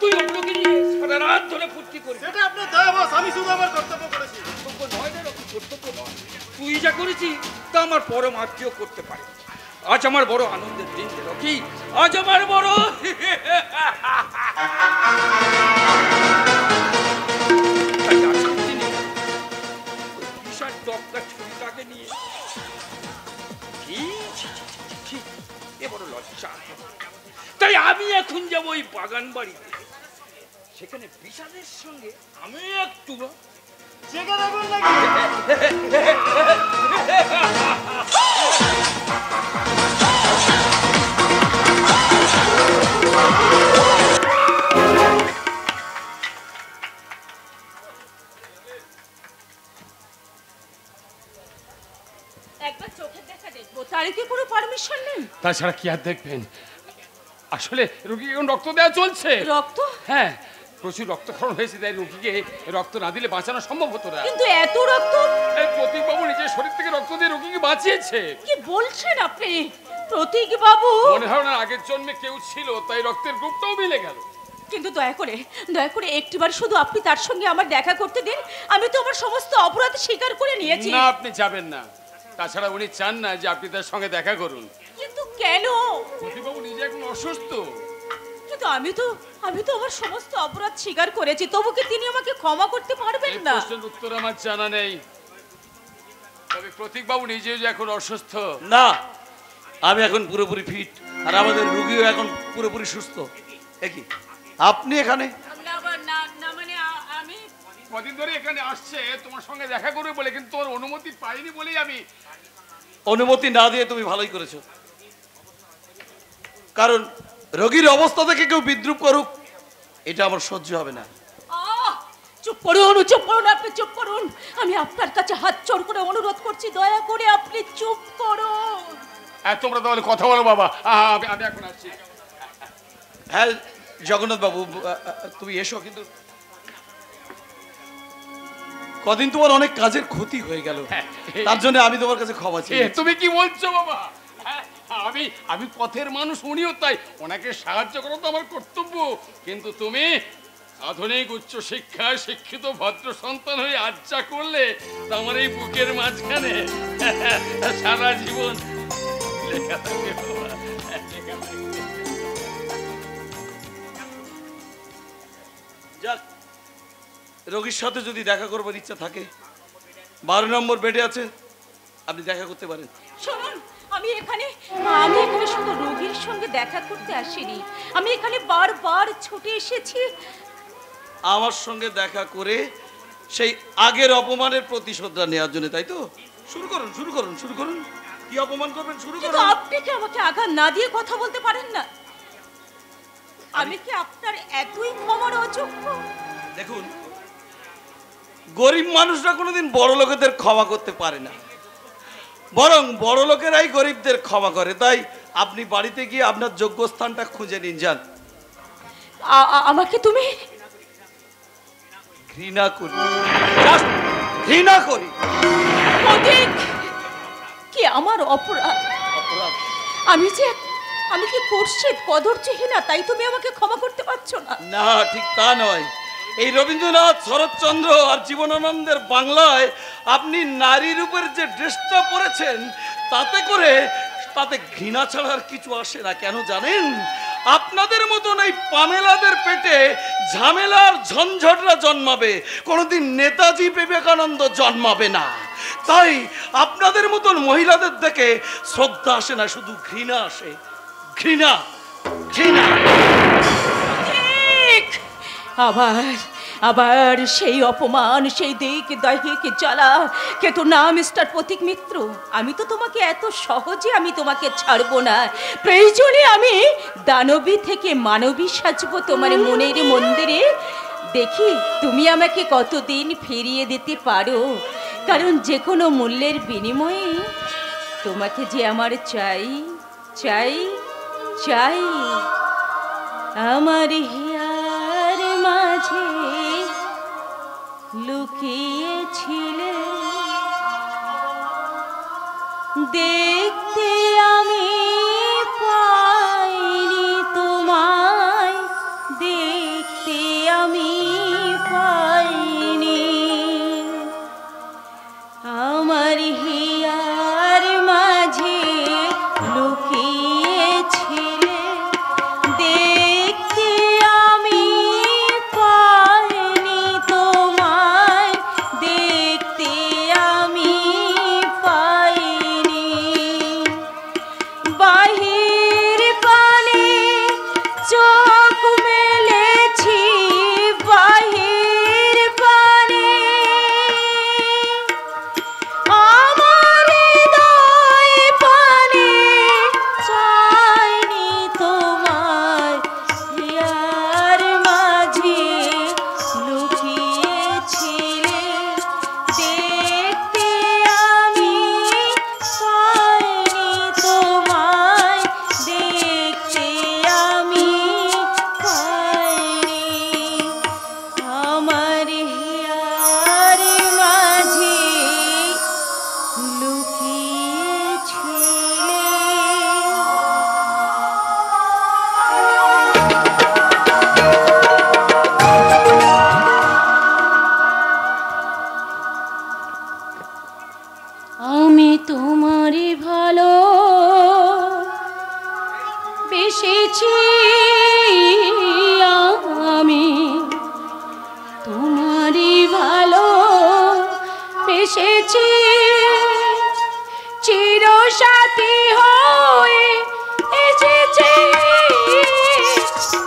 তুই ওগুলোকে নিয়ে সারা রাত ধরে ফুর্তি করবি। সেটা আপনার দয়া বস, আমি শুধু আমার কর্তব্য করেছি। কর্তব্য নয় রে রকি, কর্তব্য নয়। তুই যা করেছিস তা আমার পরম আত্মীয় করতে পারে। আজ আমার বড় আনন্দের দিন রে রকি, আজ আমার বড় তাই আজকের দিনে ওই বিশাল ডগা ছুরিটাকে নিয়ে এ বড় লজ্জা। তাই আমি এখন যাবো ওই বাগান বাড়িতে, সেখানে বিষাদের সঙ্গে আমি একটু জেগে দেবেন নাকি? একবার চোখে দেখা দেখবো, তার কি কোনো পারমিশন নেই? তাছাড়া কি আর দেখবেন, আসলে রোগীকে এখন রক্ত দেওয়া চলছে। রক্ত? হ্যাঁ, প্রচুর রক্তক্ষরণ হয়েছে, তাই রোগীকে রক্ত না দিলে বাঁচানো সম্ভব হতো না। কিন্তু এত রক্ত? এই প্রতীক বাবু নিজের শরীর থেকে রক্ত দিয়ে রোগীকে বাঁচিয়েছে। কি বলছেন আপনি প্রতীক বাবু? মনে হয় না আগের জন্মে কেউ ছিল, তাই রক্তের গ্রুপটাও মিলে গেল। কিন্তু দয়া করে একটিবার শুধু আপনি তার সঙ্গে আমার দেখা করতে দিন। আমি তো আমার সমস্ত অপরাধ স্বীকার করে নিয়েছি। না, আপনি যাবেন না। তাছাড়া উনি চান না যে আপনি তার সঙ্গে দেখা করুন। কিন্তু কেন? প্রতীক বাবু নিজে এখন অসুস্থ। কিন্তু আমি তো আমার সমস্ত অপরাধ স্বীকার করেছি, তবু কি তিনি আমাকে ক্ষমা করতে পারবেন না? এই প্রশ্নের উত্তর আমার জানা নেই, তবে প্রতীক বাবু নিজেও যে এখন অসুস্থ। না, আমি এখন পুরোপুরি ফিট, আর আমাদের রোগীও এখন পুরোপুরি সুস্থ। একই আপনি এখানে? না মানে আমি কদিন ধরে এখানে আসছে তোমার সঙ্গে দেখা করবে বলে, কিন্তু তোমার অনুমতি পাইনি বলেই আমি। অনুমতি না দিয়ে তুমি ভালোই করেছো, কারণ রোগীর অবস্থা থেকে কেউ বিদ্রুপ করুক এটা আমার সহ্য হবে না। চুপ করুন, আপনি চুপ করুন। আমি আপনার কাছে হাত জোড় করে অনুরোধ করছি, দয়া করে আপনি চুপ করুন। তোমরা তাহলে কথা বলো বাবা, আমি এখন আসছি। হ্যাঁ জগন্নাথ বাবু, তুমি এসো, কিন্তু কদিন তোমার অনেক কাজের ক্ষতি হয়ে গেল, তার জন্য আমি তোমার কাছে ক্ষমা চাই। তুমি কি বলছো বাবা? আমি পথের মানুষ, উনিও তাই, ওনাকে সাহায্য করো তো আমার কর্তব্য। কিন্তু তুমি আধুনিক উচ্চ শিক্ষায় শিক্ষিত ভদ্র সন্তান হয়ে আজ যা করলে, তা আমার এই বুকের মাঝখানে সারা জীবন লেখা থাকবে বাবা, লেখা থাকবে। যাক, রোগীর সাথে যদি দেখা করবার ইচ্ছা থাকে, 12 নম্বর বেডে আছে, আপনি দেখা করতে পারেন। শুনুন, আমি এখানে শুধু রোগীর সঙ্গে দেখা করতে আসিনি, আমি এখানে বারবার ছুটে এসেছি আমার সঙ্গে দেখা করে সেই আগের অপমানের প্রতিশোধটা নেওয়ার জন্য, তাই তো? শুরু করুন শুরু করুন শুরু করুন, কি অপমান করবেন শুরু কিন্তু করুন। আপনি কি আমাকে আঘাত না দিয়ে কথা বলতে পারেন না? আমি কি আপনার এতই ক্ষমার অযোগ্য? দেখুন, গরিব মানুষরা কোনোদিন বড় লোকেদের ক্ষমা করতে পারে না, বরং বড় লোকেরাই গরিবদের ক্ষমা করে। তাই আপনি বাড়িতে গিয়ে আপনার যোগ্য স্থানটা খুঁজে নিন, যান। আমাকে তুমি ঘৃণা করি, Just ঘৃণা করি। অধিক কি আমার অপরাধ? অপরাধ? আমি কি কুৎসিত কদর্যহীনা, তাই তুমি আমাকে ক্ষমা করতে পারছো না? না, ঠিক তা নয়। এই রবীন্দ্রনাথ, শরৎচন্দ্র আর জীবনানন্দের বাংলায় আপনি নারীর উপর যে ড্রেসটা পরেছেন, তাতে ঘৃণা ছাড়া আর কিছু আসে না। কেন জানেন? আপনাদের মতন এই পামেলাদের পেটে ঝামেলার ঝঞ্ঝটরা জন্মাবে, কোনোদিন নেতাজি বিবেকানন্দ জন্মাবে না। তাই আপনাদের মতন মহিলাদের দেখে শ্রদ্ধা আসে না, শুধু ঘৃণা আসে। ঘৃণা, ঘৃণা। ঠিক। আবার সেই অপমান, সেই দিক দৈহিক জ্বালা। কে তো না মিস্টার প্রতীক মিত্র, আমি তো তোমাকে এত সহজে আমি তোমাকে ছাড়বো না। প্রয়োজনে আমি দানবী থেকে মানবী সাজবো তোমার মনের মন্দিরে। দেখি তুমি আমাকে কতদিন ফিরিয়ে দিতে পারো, কারণ যে কোনো মূল্যের বিনিময়ে তোমাকে যে আমার চাই চাই চাই। আমার হিয়ার মাঝে লুকিয়েছিলে, দেখতে আমি পাইনি তোমায়, দেখতে আমি পাইনি। আমার হিয়ার মাঝে লুকিয়েছিলে, দেখতে আমি পাইনি তোমায়, দেখতে আমি পাইনি। বাহির পানে চোখ মেলেছি, বাহির পানে আমার হৃদয় পানে চাইনি তোমায়। হিয়ার মাঝে লুকিয়েছিলে, দেখতে আমি পাইনি তোমায়, দেখতে আমি পাইনি। আমার হিয়ার মাঝে লুকিয়েছিলে। আমি তোমারই ভালো বেসেছি, আমি তোমারই ভালো বেসেছি। চিরসাথী হয়ে এসেছি,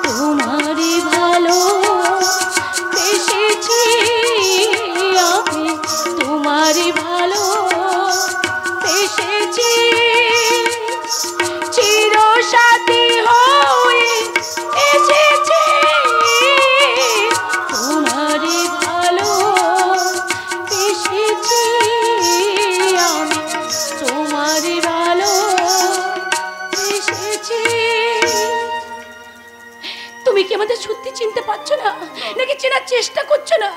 তোমারই ভালো বেসেছি, আমি তোমারই ভালো বেসেছি। চিরসাথী হয়ে এসেছি, তোমারই ভালো বেসেছি, আমি তোমারই ভালো বেসেছি। তুমি কি আমাদের সত্যি চিনতে পারছো না, নাকি চেনার চেষ্টা করছো না?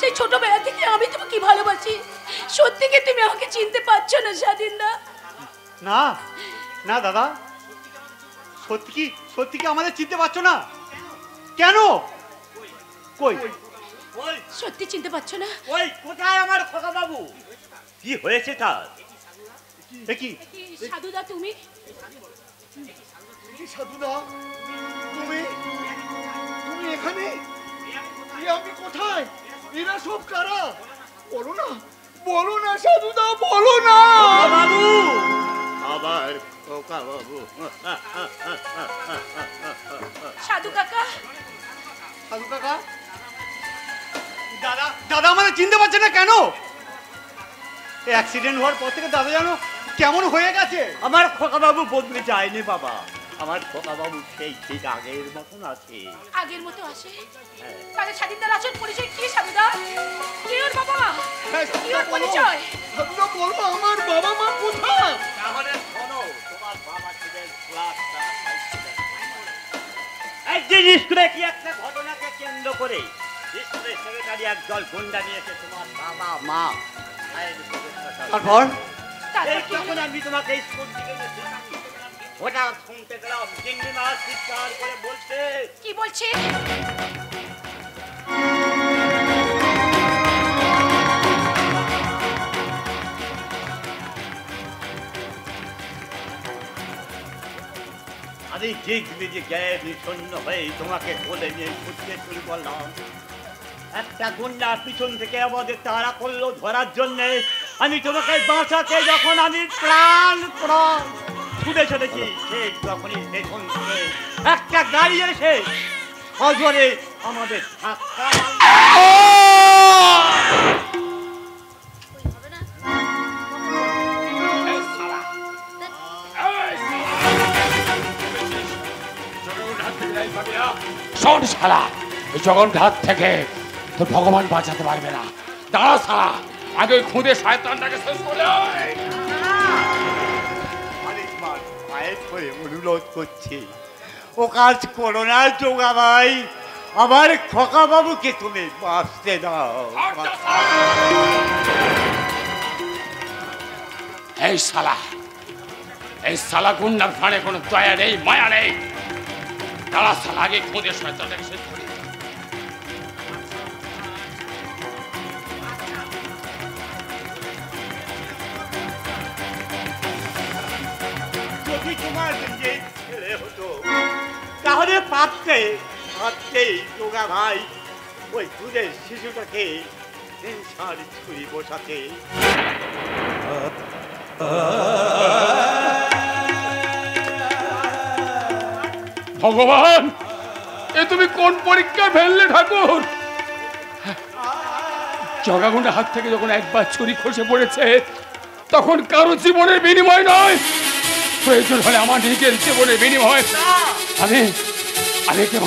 সেই ছোটবেলা থেকে আমি তোমাকে ভালোবাসি, সত্যি কি তুমি আমাকে চিনতে পারছো না স্বাধীন না? না না দাদা, সত্যি কি আমাদের চিনতে পারছো না? কেন? কই সত্যি চিনতে পারছো না? ওই কোথায় আমার খোকা বাবু? কি হয়েছে তার? দেখি সাধুদা তুমি? সাধুদা, তুমি তুমি এখানে? আমি কোথায়? এরা সব কারা? বলো না, বলো না সাধুদা, বলো না। বাবু, আবার খোকা বাবু। সাধু কাকা, সাধু কাকা, দাদা আমাদের চিনতে পারছে না কেন? অ্যাক্সিডেন্ট হওয়ার পর থেকে দাদা জানো কেমন হয়ে গেছে। আমার খোকা বাবু বদলে যায়নি বাবা, আমার খোকা বাবু সেই ঠিক আগের মতন আছে। আগের মতো আছে? তাহলে স্বাধীনতার আসল পরিচয় কি স্বাধীনতা? কে ওর বাবা? কি ওর পরিচয়? বলো আমার বাবা মা কোথায়? তাহলে শোনো, তোমার বাবা ছিলেন একদিন স্কুলে কি একটা ঘটনাকে কেন্দ্র করে স্কুলের সেক্রেটারি একদল গুন্ডা নিয়েছে তোমার বাবা মা। তারপর এই যখন আমি তোমাকে স্কুল থেকে ওটা শুনতে গেলাম, চিংড়ি মাছ চিৎকার করে বলছে। কি বলছে? আমি ঠিক যে গ্যাস শূন্য হয়ে তোমাকে বলে নিয়ে ছুটতে শুরু করলাম। একটা গুন্ডা পিছন থেকে আমাদের তাড়া করলো ধরার জন্য। আমি তোমাকে বাঁচাতে যখন আমি প্রাণ ছুটে চলেছি, ঠিক তখনই পেছন থেকে একটা গাড়ি এসে সজোরে আমাদের ধাক্কা শোন শালা, এই জগন্নাথ থেকে তোর ভগবান বাঁচাতে পারবে না। দাঁড়া শালা, আগে ওই খুদে শয়তানটাকে শেষ করে আয়। পায়ের হয়ে অনুরোধ করছি, ও কাজ করো না যোগা ভাই, আমার খোকা বাবুকে তুমি বাঁচতে দাও। এই শালা, এই শালা গুন্ডার প্রাণে কোনো দয়া নেই, মায়া নেই। দাঁড়া শালা, আগে খুদে শয়তানটাকে শেষ করে। যদি তোমার যে ছেলে হতো তাহলে পারতেই যোগা ভাই ওই দুধের শিশুটাকে হিংসার ছুরি বসাতে। ভগবান, এ তুমি কোন পরীক্ষা ফেললে ঠাকুর? জগাগুন্ডার হাত থেকে যখন একবার ছুরি খসে পড়েছে, তখন কারো জীবনের বিনিময় নয়, প্রয়োজন হলে আমার নিজের জীবনের বিনিময়। আমি একে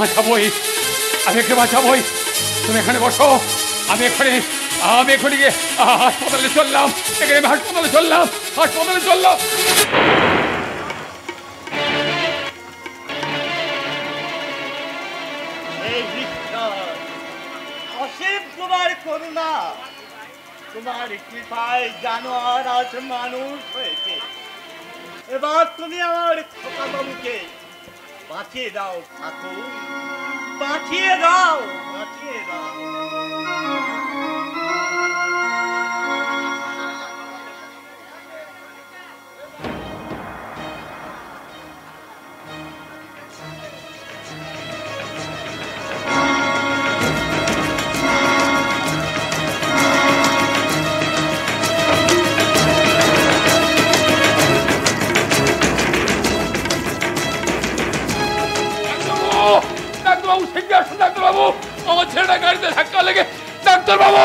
বাঁচাবই, তুমি এখানে বসো। আমি এখানে গিয়ে হাসপাতালে চললাম। অসীম তোমার করুণা, তোমার কৃপায় জানোয়ার আজ মানুষ হয়েছে। এবার তুমি আমার খোকা বাবুকে বাঁচিয়ে দাও ঠাকুর, বাঁচিয়ে দাও। ডাক্তারবাবু, আমার ছেলেটা গাড়িতে ধাক্কা লেগে। ডাক্তারবাবু,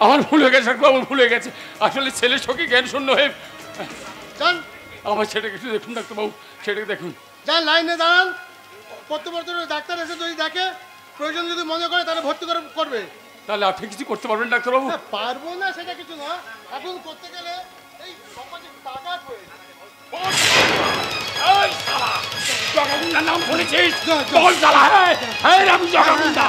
আমার ভুল হয়ে গেছে ডাক্তারবাবু, ভুল হয়ে গেছে। আসলে ছেলে শোকে জ্ঞান শূন্য হয়ে। আমার ছেলেটাকে একটু দেখুন ডাক্তারবাবু, ছেলেটাকে দেখুন। যান লাইনে দাঁড়ান, কর্তব্য ডাক্তার এসে যদি দেখে, প্রয়োজন যদি মনে করে তাহলে ভর্তি করবে। তাহলে আপনি কিছু করতে পারবেন ডাক্তারবাবু? পারবো না সেটা কিছু না, এখন করতে গেলে এই সমাজে টাকা প্রয়োজন। জগাগুন্ডার নাম শুনেছিস? বল শালা, হ্যাঁ আমি জগাগুন্ডা।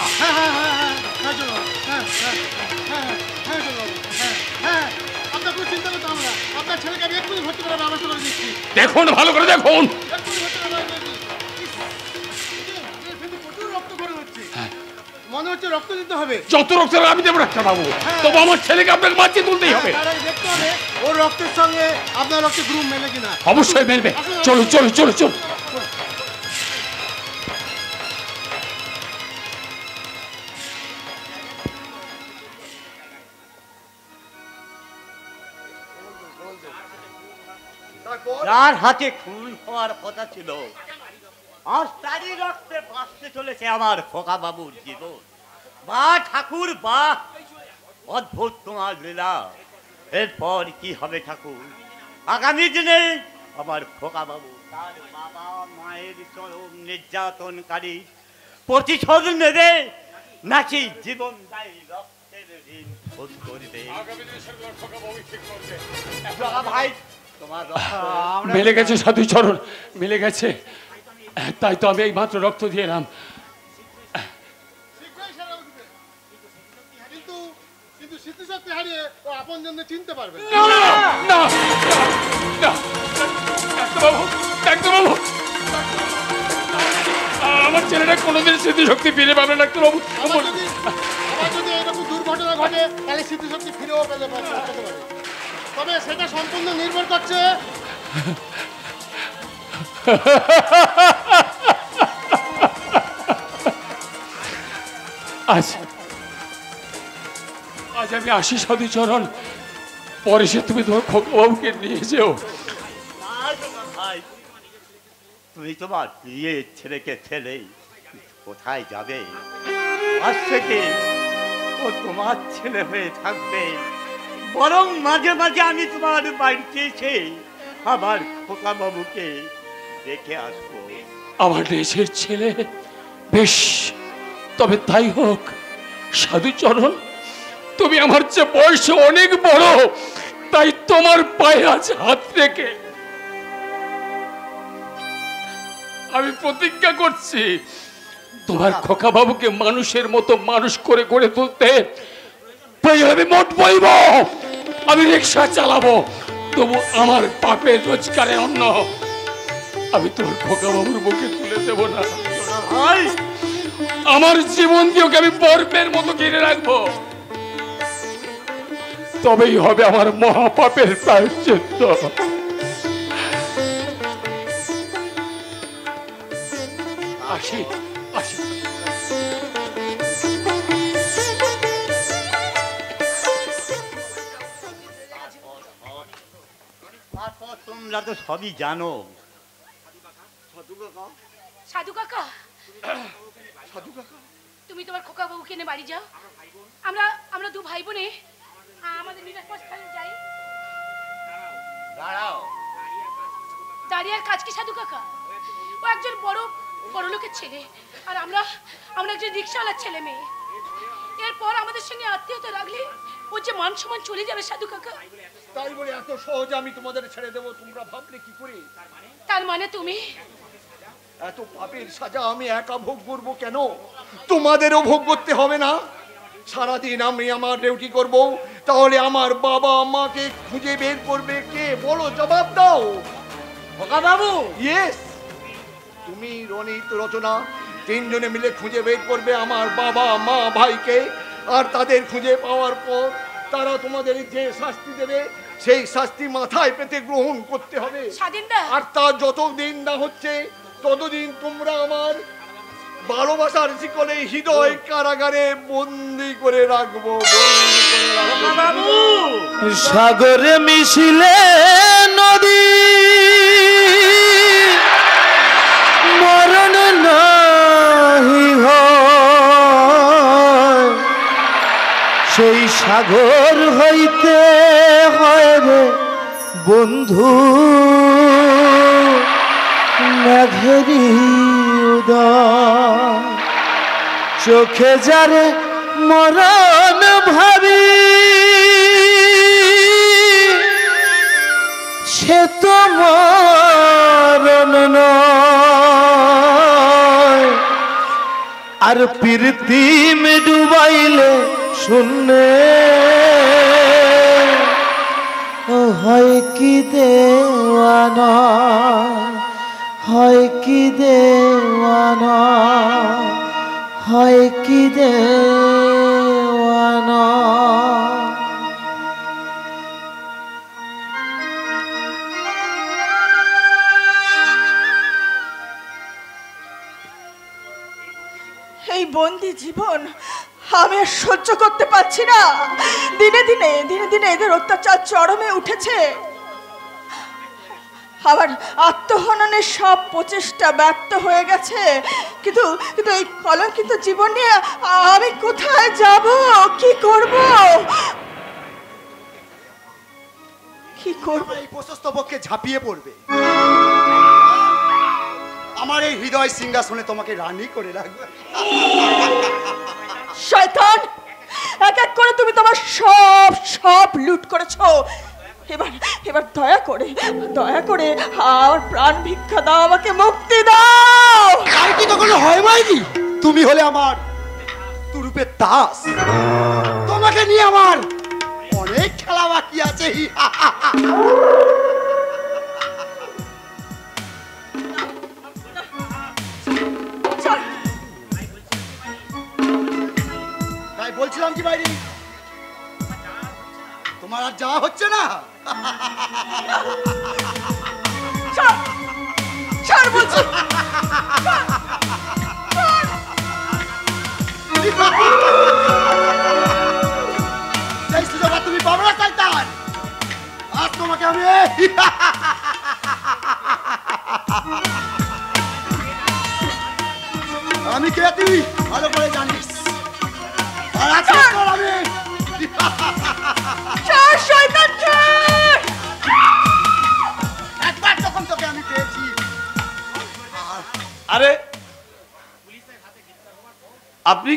আপনার কোনো চিন্তা করতে হবে না, আপনার ছেলেকে আমি এক্ষুনি ভর্তি করার ব্যবস্থা করে দিচ্ছি। দেখুন, ভালো করে দেখুন। প্রচুর রক্ত করে হচ্ছে, মনে হচ্ছে রক্ত দিতে হবে। যত রক্ত আমি দেবো ডাক্তারবাবু, তবু আমার ছেলেকে আপনাকে বাঁচিয়ে তুলতেই হবে। দেখতে হবে ওর রক্তের সঙ্গে আপনার রক্তের গ্রুপ মেলে কিনা। অবশ্যই মেলবে। চলো চলো চলো চলো। যার হাতে খুন হওয়ার কথা ছিল, আর তারই রক্তে বাঁচতে চলেছে আমার খোকা বাবুর জীবন। বা ঠাকুর বা, অদ্ভুত তোমার লীলা। এরপর কি হবে ঠাকুর? আগামী দিনে আমার খোকা বাবু তার বাবা মায়ের চরম নির্যাতনকারী প্রতিশোধ নেবে, নাকি জীবন দায়ী রক্তের ঋণ শোধ করবে? ভাই তোমার মিলে গেছে সাধুচরণ, মিলে গেছে। তাই তো আমি এই মাত্র রক্ত দিয়ে এলাম। কিন্তু স্মৃতিশক্তি হারিয়ে ও আপন জন্য চিনতে পারবে না। আমার ছেলেটা কোনোদিন স্মৃতিশক্তি ফিরে পাবে না ডাক্তারবাবু। আবার যদি এরকম দুর্ঘটনা ঘটে তাহলে স্মৃতিশক্তি ফিরেও পেতে পারে, তবে সেটা সম্পূর্ণ নির্ভর করছে আজ আমি আসি সাধুচরণ, পরে সে তুমি তোমার খোকাবাবুকে নিয়ে যেও। ভাই তুমি তোমার বিয়ে ছেলেকে ছেলে কোথায় যাবে? আজ থেকে ও তোমার ছেলে হয়ে থাকবে, বরং মাঝে মাঝে আমি তোমার বাড়িতে এসে আমার খোকা বাবুকে দেখে আসবো। আমার দেশের ছেলে, বেশ, তবে তাই হোক। সাধুচরণ, তুমি আমার চেয়ে বয়সে অনেক বড়, তাই তোমার পায়ে আজ হাত রেখে আমি প্রতিজ্ঞা করছি তোমার খোকা বাবুকে মানুষের মতো মানুষ করে গড়ে তুলতে আমি মোট বইব, আমি রিক্সা চালাবো, তবু আমার পাপের রোজগারের অন্ন আমি তোমার খোকা বাবুর মুখে তুলে দেব না। আমার জীবন দিয়ে ওকে আমি বর্বের মতো ঘিরে রাখবো, তবেই হবে আমার মহাপাপের প্রায়শ্চিত্ত। আসি আসি। তোমরা তো সবই জানো। সাধু কাকা, তুমি তোমার খোকা বাবুকে নিয়ে বাড়ি যাও। আমরা দু ভাই বোনে আমাদের নিরাপদস্থানে যাই। দাঁড়িয়ে আর কাজ কি সাধু কাকা? ও একজন বড় লোকের ছেলে, আর আমরা একজন রিক্সাওয়ালার ছেলে মেয়ে। এরপর আমাদের সঙ্গে আত্মীয়তা রাখলে ও যে মান সম্মান চলে যাবে সাধু কাকা। তাই বলে এত সহজে আমি তোমাদের ছেড়ে দেবো তোমরা ভাবলে কি করে? তার মানে তুমি এত পাপের সাজা আমি একা ভোগ করবো কেন? তোমাদেরও ভোগ করতে হবে না? সারাদিন আমি আমার ডিউটি করব, তাহলে আমার বাবা মাকে খুঁজে বের করবে কে? বলো, জবাব দাও। খোকা বাবু, ইয়েস, তুমি রনিত রচনা তিনজনে মিলে খুঁজে বের করবে আমার বাবা মা ভাইকে, আর তাদের খুঁজে পাওয়ার পর তারা তোমাদের যে শাস্তি দেবে সেই শাস্তি মাথায় পেতে গ্রহণ করতে হবে। আর তা যতদিন না হচ্ছে ততদিন তোমরা আমার ভালোবাসার শিকলে হৃদয় কারাগারে বন্দি করে রাখবো। সাগরে মিশিলে নদী মরণ নাহি হয়, সেই সাগর হইতে হয় রে বন্ধু মেঘেরি উদয়, চোখে যারে মরণ ভাবি সে তো মরণ নয়, আর প্রীতিম ডুবাইলে শূন্যে হয় কি দেওয়ানা, হয় কি দেওয়ানা, হয় কি দেওয়ানা। এই বন্দি জীবন আমি আর সহ্য করতে পারছি না। দিনে দিনে এদের অত্যাচার চরমে উঠেছে। আবার আত্মহননের সব প্রচেষ্টা ব্যর্থ হয়ে গেছে, কিন্তু কিন্তু এই কলঙ্কিত জীবন নিয়ে আমি কোথায় যাব, কি করব? কি করব? এই প্রশস্ত পক্ষে ঝাঁপিয়ে পড়বে, আমার এই হৃদয় সিংহাসনে তোমাকে রানী করে রাখবে। শয়তান, এক এক করে তুমি তোমার সব সব লুট করেছো। এবার এবার দয়া করে আমার প্রাণ ভিক্ষা দাও, আমাকে মুক্তি দাও। আর কি কখনো হয় মাইকি? তুমি হলে আমার তুরুপের দাস, তোমাকে নিয়ে আমার অনেক খেলা বাকি আছে। তাই বলছিলাম কি বাইরে, তোমার আর যাওয়া হচ্ছে না? ছাড় বলছি। সেই সুযোগ আর তুমি পাবে না শয়তান। আজ তোমাকে আমি আমি কে তুই ভালো করে জানিস, আর আজকে তোর আমি শয়তান একবার যখন তোকে আমি পেয়েছি। আরে আপনি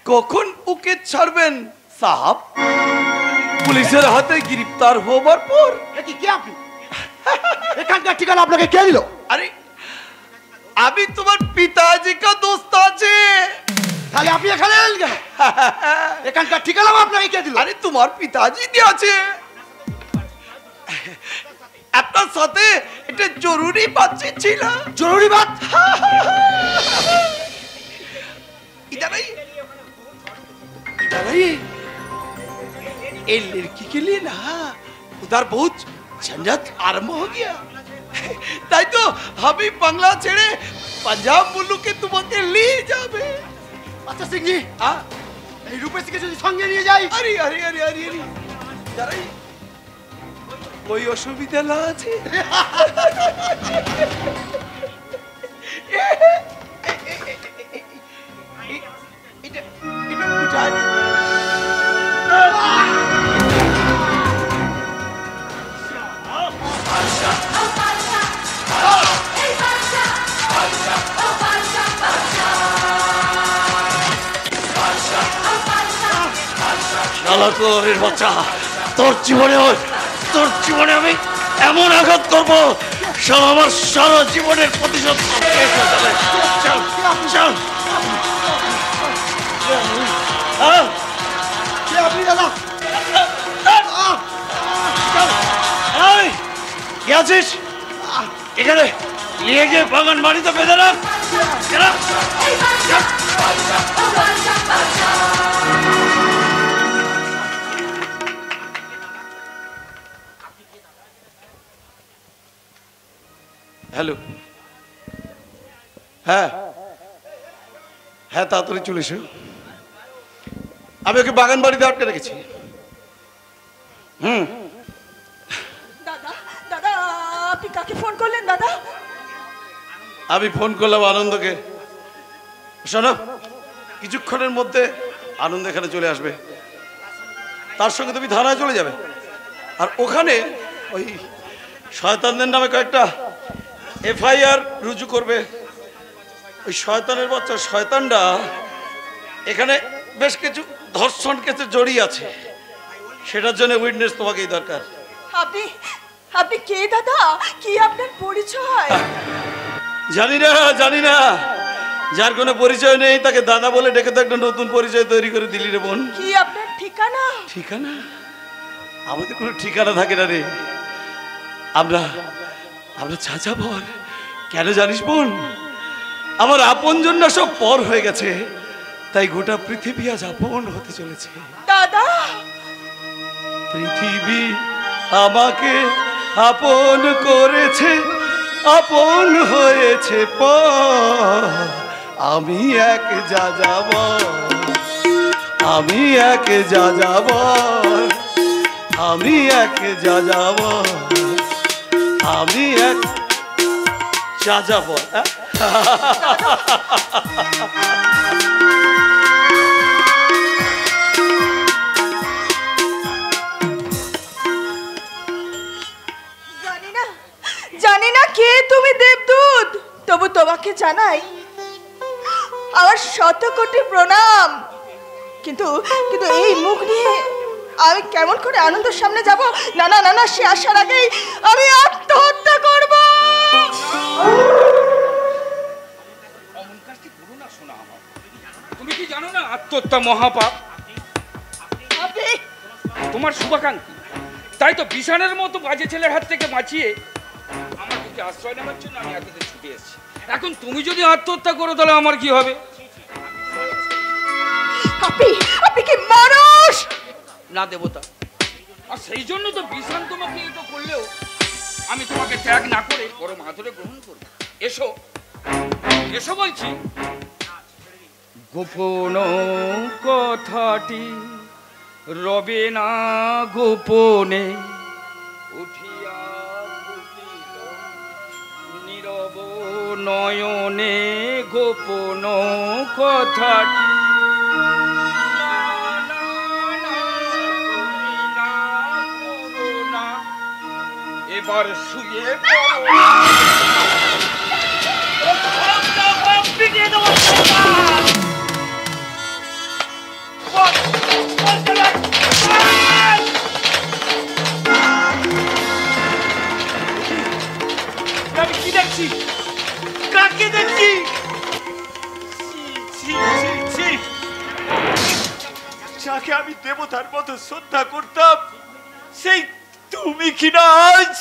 কখন ওকে ছাড়বেন সাহাব? পুলিশের হাতে গ্রেফতার হবার পর। কি কে আপনি? এখানকার ঠিকানা আপনাকে কে দিল? আরে আমি তোমার পিতাজি কা দোস্ত আছে। তাহলে আপনি এখানে এলেন কেন? এখানকার ঠিকানা আপনাকে কে দিল? আরে তোমার পিতাজি দিয়ে আছে। আপনার সাথে একটা জরুরি বাতচিত ছিল। জরুরি বাত? इधर आइए, इधर आइए। ये लड़की के लिए ना उधर बहुत झंझट आरंभ हो गया, তাই তো আমি বাংলা ছেড়ে পাঞ্জাব মুলুকে তোমাকে নিয়ে যাবে। আচ্ছা সিং জি, এই রূপেশকে যদি সঙ্গে নিয়ে যাই? আরে আরে আরে আরে আরে দাঁড়াই, कोई অসুবিধা না আছে? শালাকোরের বাচ্চা, তোর জীবনে আমি এমন আঘাত করবো, সব আমার সারা জীবনের প্রতিশোধ। চল চল। আপনি দাদা কে আছিস এখানে? নিয়ে গিয়ে বাগান বাড়িতে বেঁধে রাখ। হ্যালো, হ্যাঁ হ্যাঁ তাড়াতাড়ি চলে এসো। আমি ওকে বাগান বাড়িতে আটকে রেখেছি। দাদা দাদা, আপনি কাকে ফোন করলেন দাদা? আমি ফোন করলাম আনন্দকে। শোনো, কিছুক্ষণের মধ্যে আনন্দ এখানে চলে আসবে, তার সঙ্গে তুমি থানায় চলে যাবে, আর ওখানে ওই শয়তানদের নামে কয়েকটা এফআইআর রুজু করবে। ওই শয়তানের বাচ্চা শয়তানটা এখানে বেশ কিছু ধর্ষণ কেসে জড়িয়ে আছে, সেটার জন্য উইটনেস তোমাকেই দরকার। আপনি আপনি কে দাদা? কি আপনার পরিচয়? জানি না, যার কোনো পরিচয় নেই তাকে দাদা বলে ডেকে তো একটা নতুন পরিচয় তৈরি করে দিলি রে বোন। কি আপনার ঠিকানা? ঠিকানা? আমাদের কোনো ঠিকানা থাকে না রে, আমরা যাযাবর। কেন জানিস বোন? আমার আপনজন না সব পর হয়ে গেছে, তাই গোটা পৃথিবী আজ আপন হতে চলেছে। দাদা, পৃথিবী আমাকে আপন করেছে, আপন হয়েছে পর। আমি এক যাযাবর, আমি এক যাযাবর, আমি এক যাযাবর। আমি এক যাযাবর। জানি না কে তুমি দেবদূত, তবু তোমাকে জানাই আমার শত কোটি প্রণাম। কিন্তু কিন্তু এই মুখ নিয়ে আমি কেমন করে আনন্দের সামনে যাব? না না না না, সে আসার আগেই আমি আত্মহত্যা করব। অমন কাজটি করো না শোনা আমার। তুমি কি জানো না আত্মহত্যা মহাপাপ? তোমার শুভাকাঙ্ক্ষী, তাই তো বিছানার মতো বাজে ছেলের হাত থেকে বাঁচিয়ে আমার বুকে আশ্রয় নেওয়ার জন্য আমি এতদিন ছুটে এসেছি। এখন তুমি যদি আত্মহত্যা করো তাহলে আমার কি হবে? আপনি কি মানুষ না দেবতা? আর সেই জন্য তো বিছান তোমাকে এটা করলেও আমি তোমাকে ত্যাগ না করে পরম আদরে গ্রহণ করব। এসো এসো বলছি। গোপন কথাটি রবে না গোপনে, উঠিয়া ফুটিল নীরব নয়নে গোপন কথাটি। এবার শুয়ে আমি কি দেখছি? কাকে দেখছি? যাকে আমি দেবতার মতো শ্রদ্ধা করতাম, সেই তুমি কি না আজ?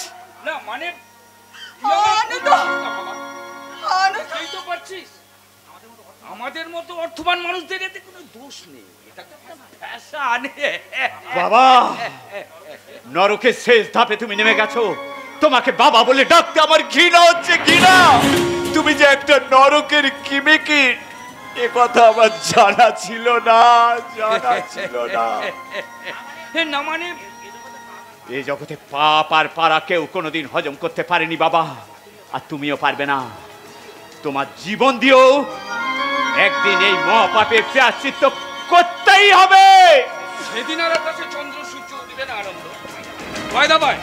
না মানে আমাদের মতো অর্থবান মানুষদের এতে কোনো দোষ নেই। এটা তো একটা ফ্যাশন। বাবা, নরকের শেষ ধাপে তুমি নেমে গেছো। তোমাকে বাবা বলে ডাকতে আমার ঘৃণা হচ্ছে, ঘৃণা। তুমি যে একটা নরকের কিমিকির, এ কথা আমার জানা ছিল না, জানা ছিল না। না মানে এই জগতে পাপ আর পারা কেউ কোনোদিন হজম করতে পারেনি বাবা, আর তুমিও পারবে না। তোমার জীবন দিয়েও একদিন এই মহাপাপের প্রায়শ্চিত্ত করতেই হবে। সেদিন আর আকাশে চন্দ্র সূর্য উঠবে না আনন্দ। ভয়দা ভাই,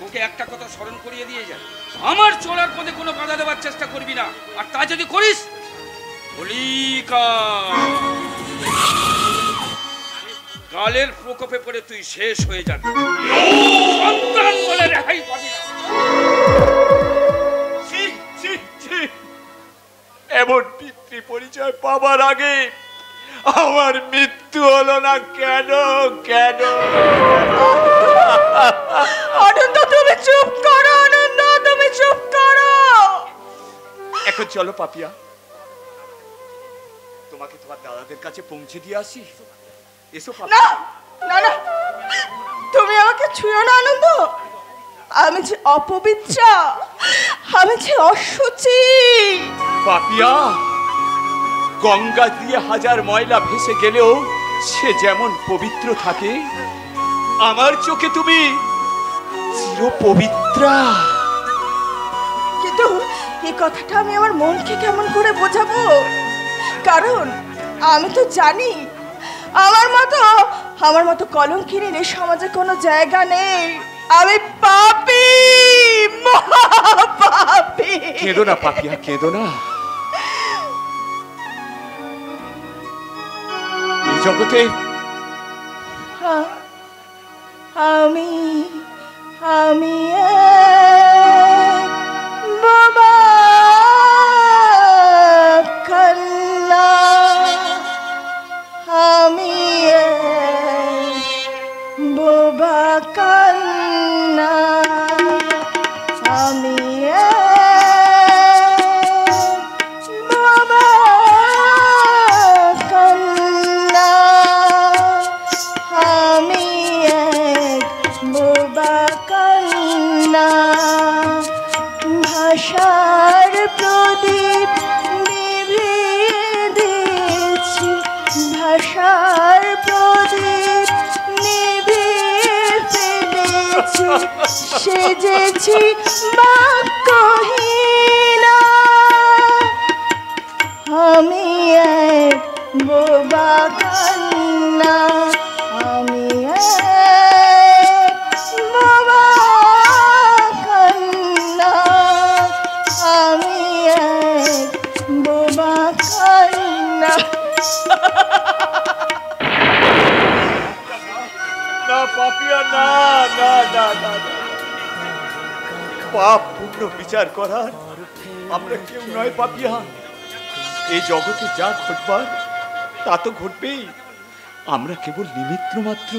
তোকে একটা কথা স্মরণ করিয়ে দিয়ে যায়, আমার চলার পথে কোনো বাধা দেওয়ার চেষ্টা করবি না। আর তা যদি করিস, কালের প্রকোপে পড়ে তুই শেষ হয়ে যাবি। সন্তান বলে রেহাই পাবি না। এমন পিতৃ পরিচয় পাবার আগে আমার মৃত্যু হলো না কেন? কেন? আনন্দ তুমি চুপ করো, আনন্দ তুমি চুপ করো। এখন চলো পাপিয়া, তোমাকে তোমার দাদাদের কাছে পৌঁছে দিয়ে আসি। এসো না না না, তুমি আমাকে ছুঁয়ো না আনন্দ। আমি যে অপবিত্র, আমি যে অশুচি। পাপিয়া, গঙ্গা দিয়ে হাজার ময়লা ভেসে গেলেও সে যেমন পবিত্র থাকে, আমার চোখে তুমি চিরপবিত্রা। কিন্তু এই কথাটা আমি আমার মনকে কেমন করে বোঝাবো? কারণ আমি তো জানি আমার মতো কলঙ্কিনীর এই সমাজে কোনো জায়গা নেই। আমি পাপী, মহাপাপী। কেঁদো না পাপিয়া, কেঁদো না। এই জগতে আমি বাবা কন্যা, আমি বাবা কন্যা, আমি বাবা কন্যা, আমি বাবা কন্যা। ভাষার প্রদীপ নিভিয়ে দিয়েছি, ভাষার প্রদীপ নিভিয়ে ফেলেছি। সেজেছি বাক্যহীন আমি এক বোবা কান্না আমি এক বোবা কান্না আমি এক বোবা কান্না না পাপিয়া, না না না না না। পাপ পূর্ণ বিচার করার আমরা কেউ নয় পাপিয়া। এই জগতে যা ঘটবার তা তো ঘটবেই, আমরা কেবল নিমিত্ত মাত্র।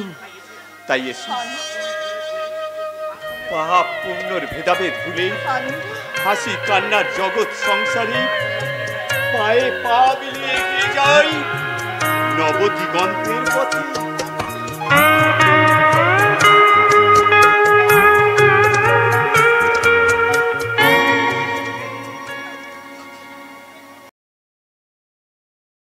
তাই এসো পাপ পুণ্যর ভেদাভেদ ভুলে হাসি কান্নার জগৎ সংসারে পায়ে পা মিলিয়ে এগিয়ে যাই নবদিগন্তের পথে।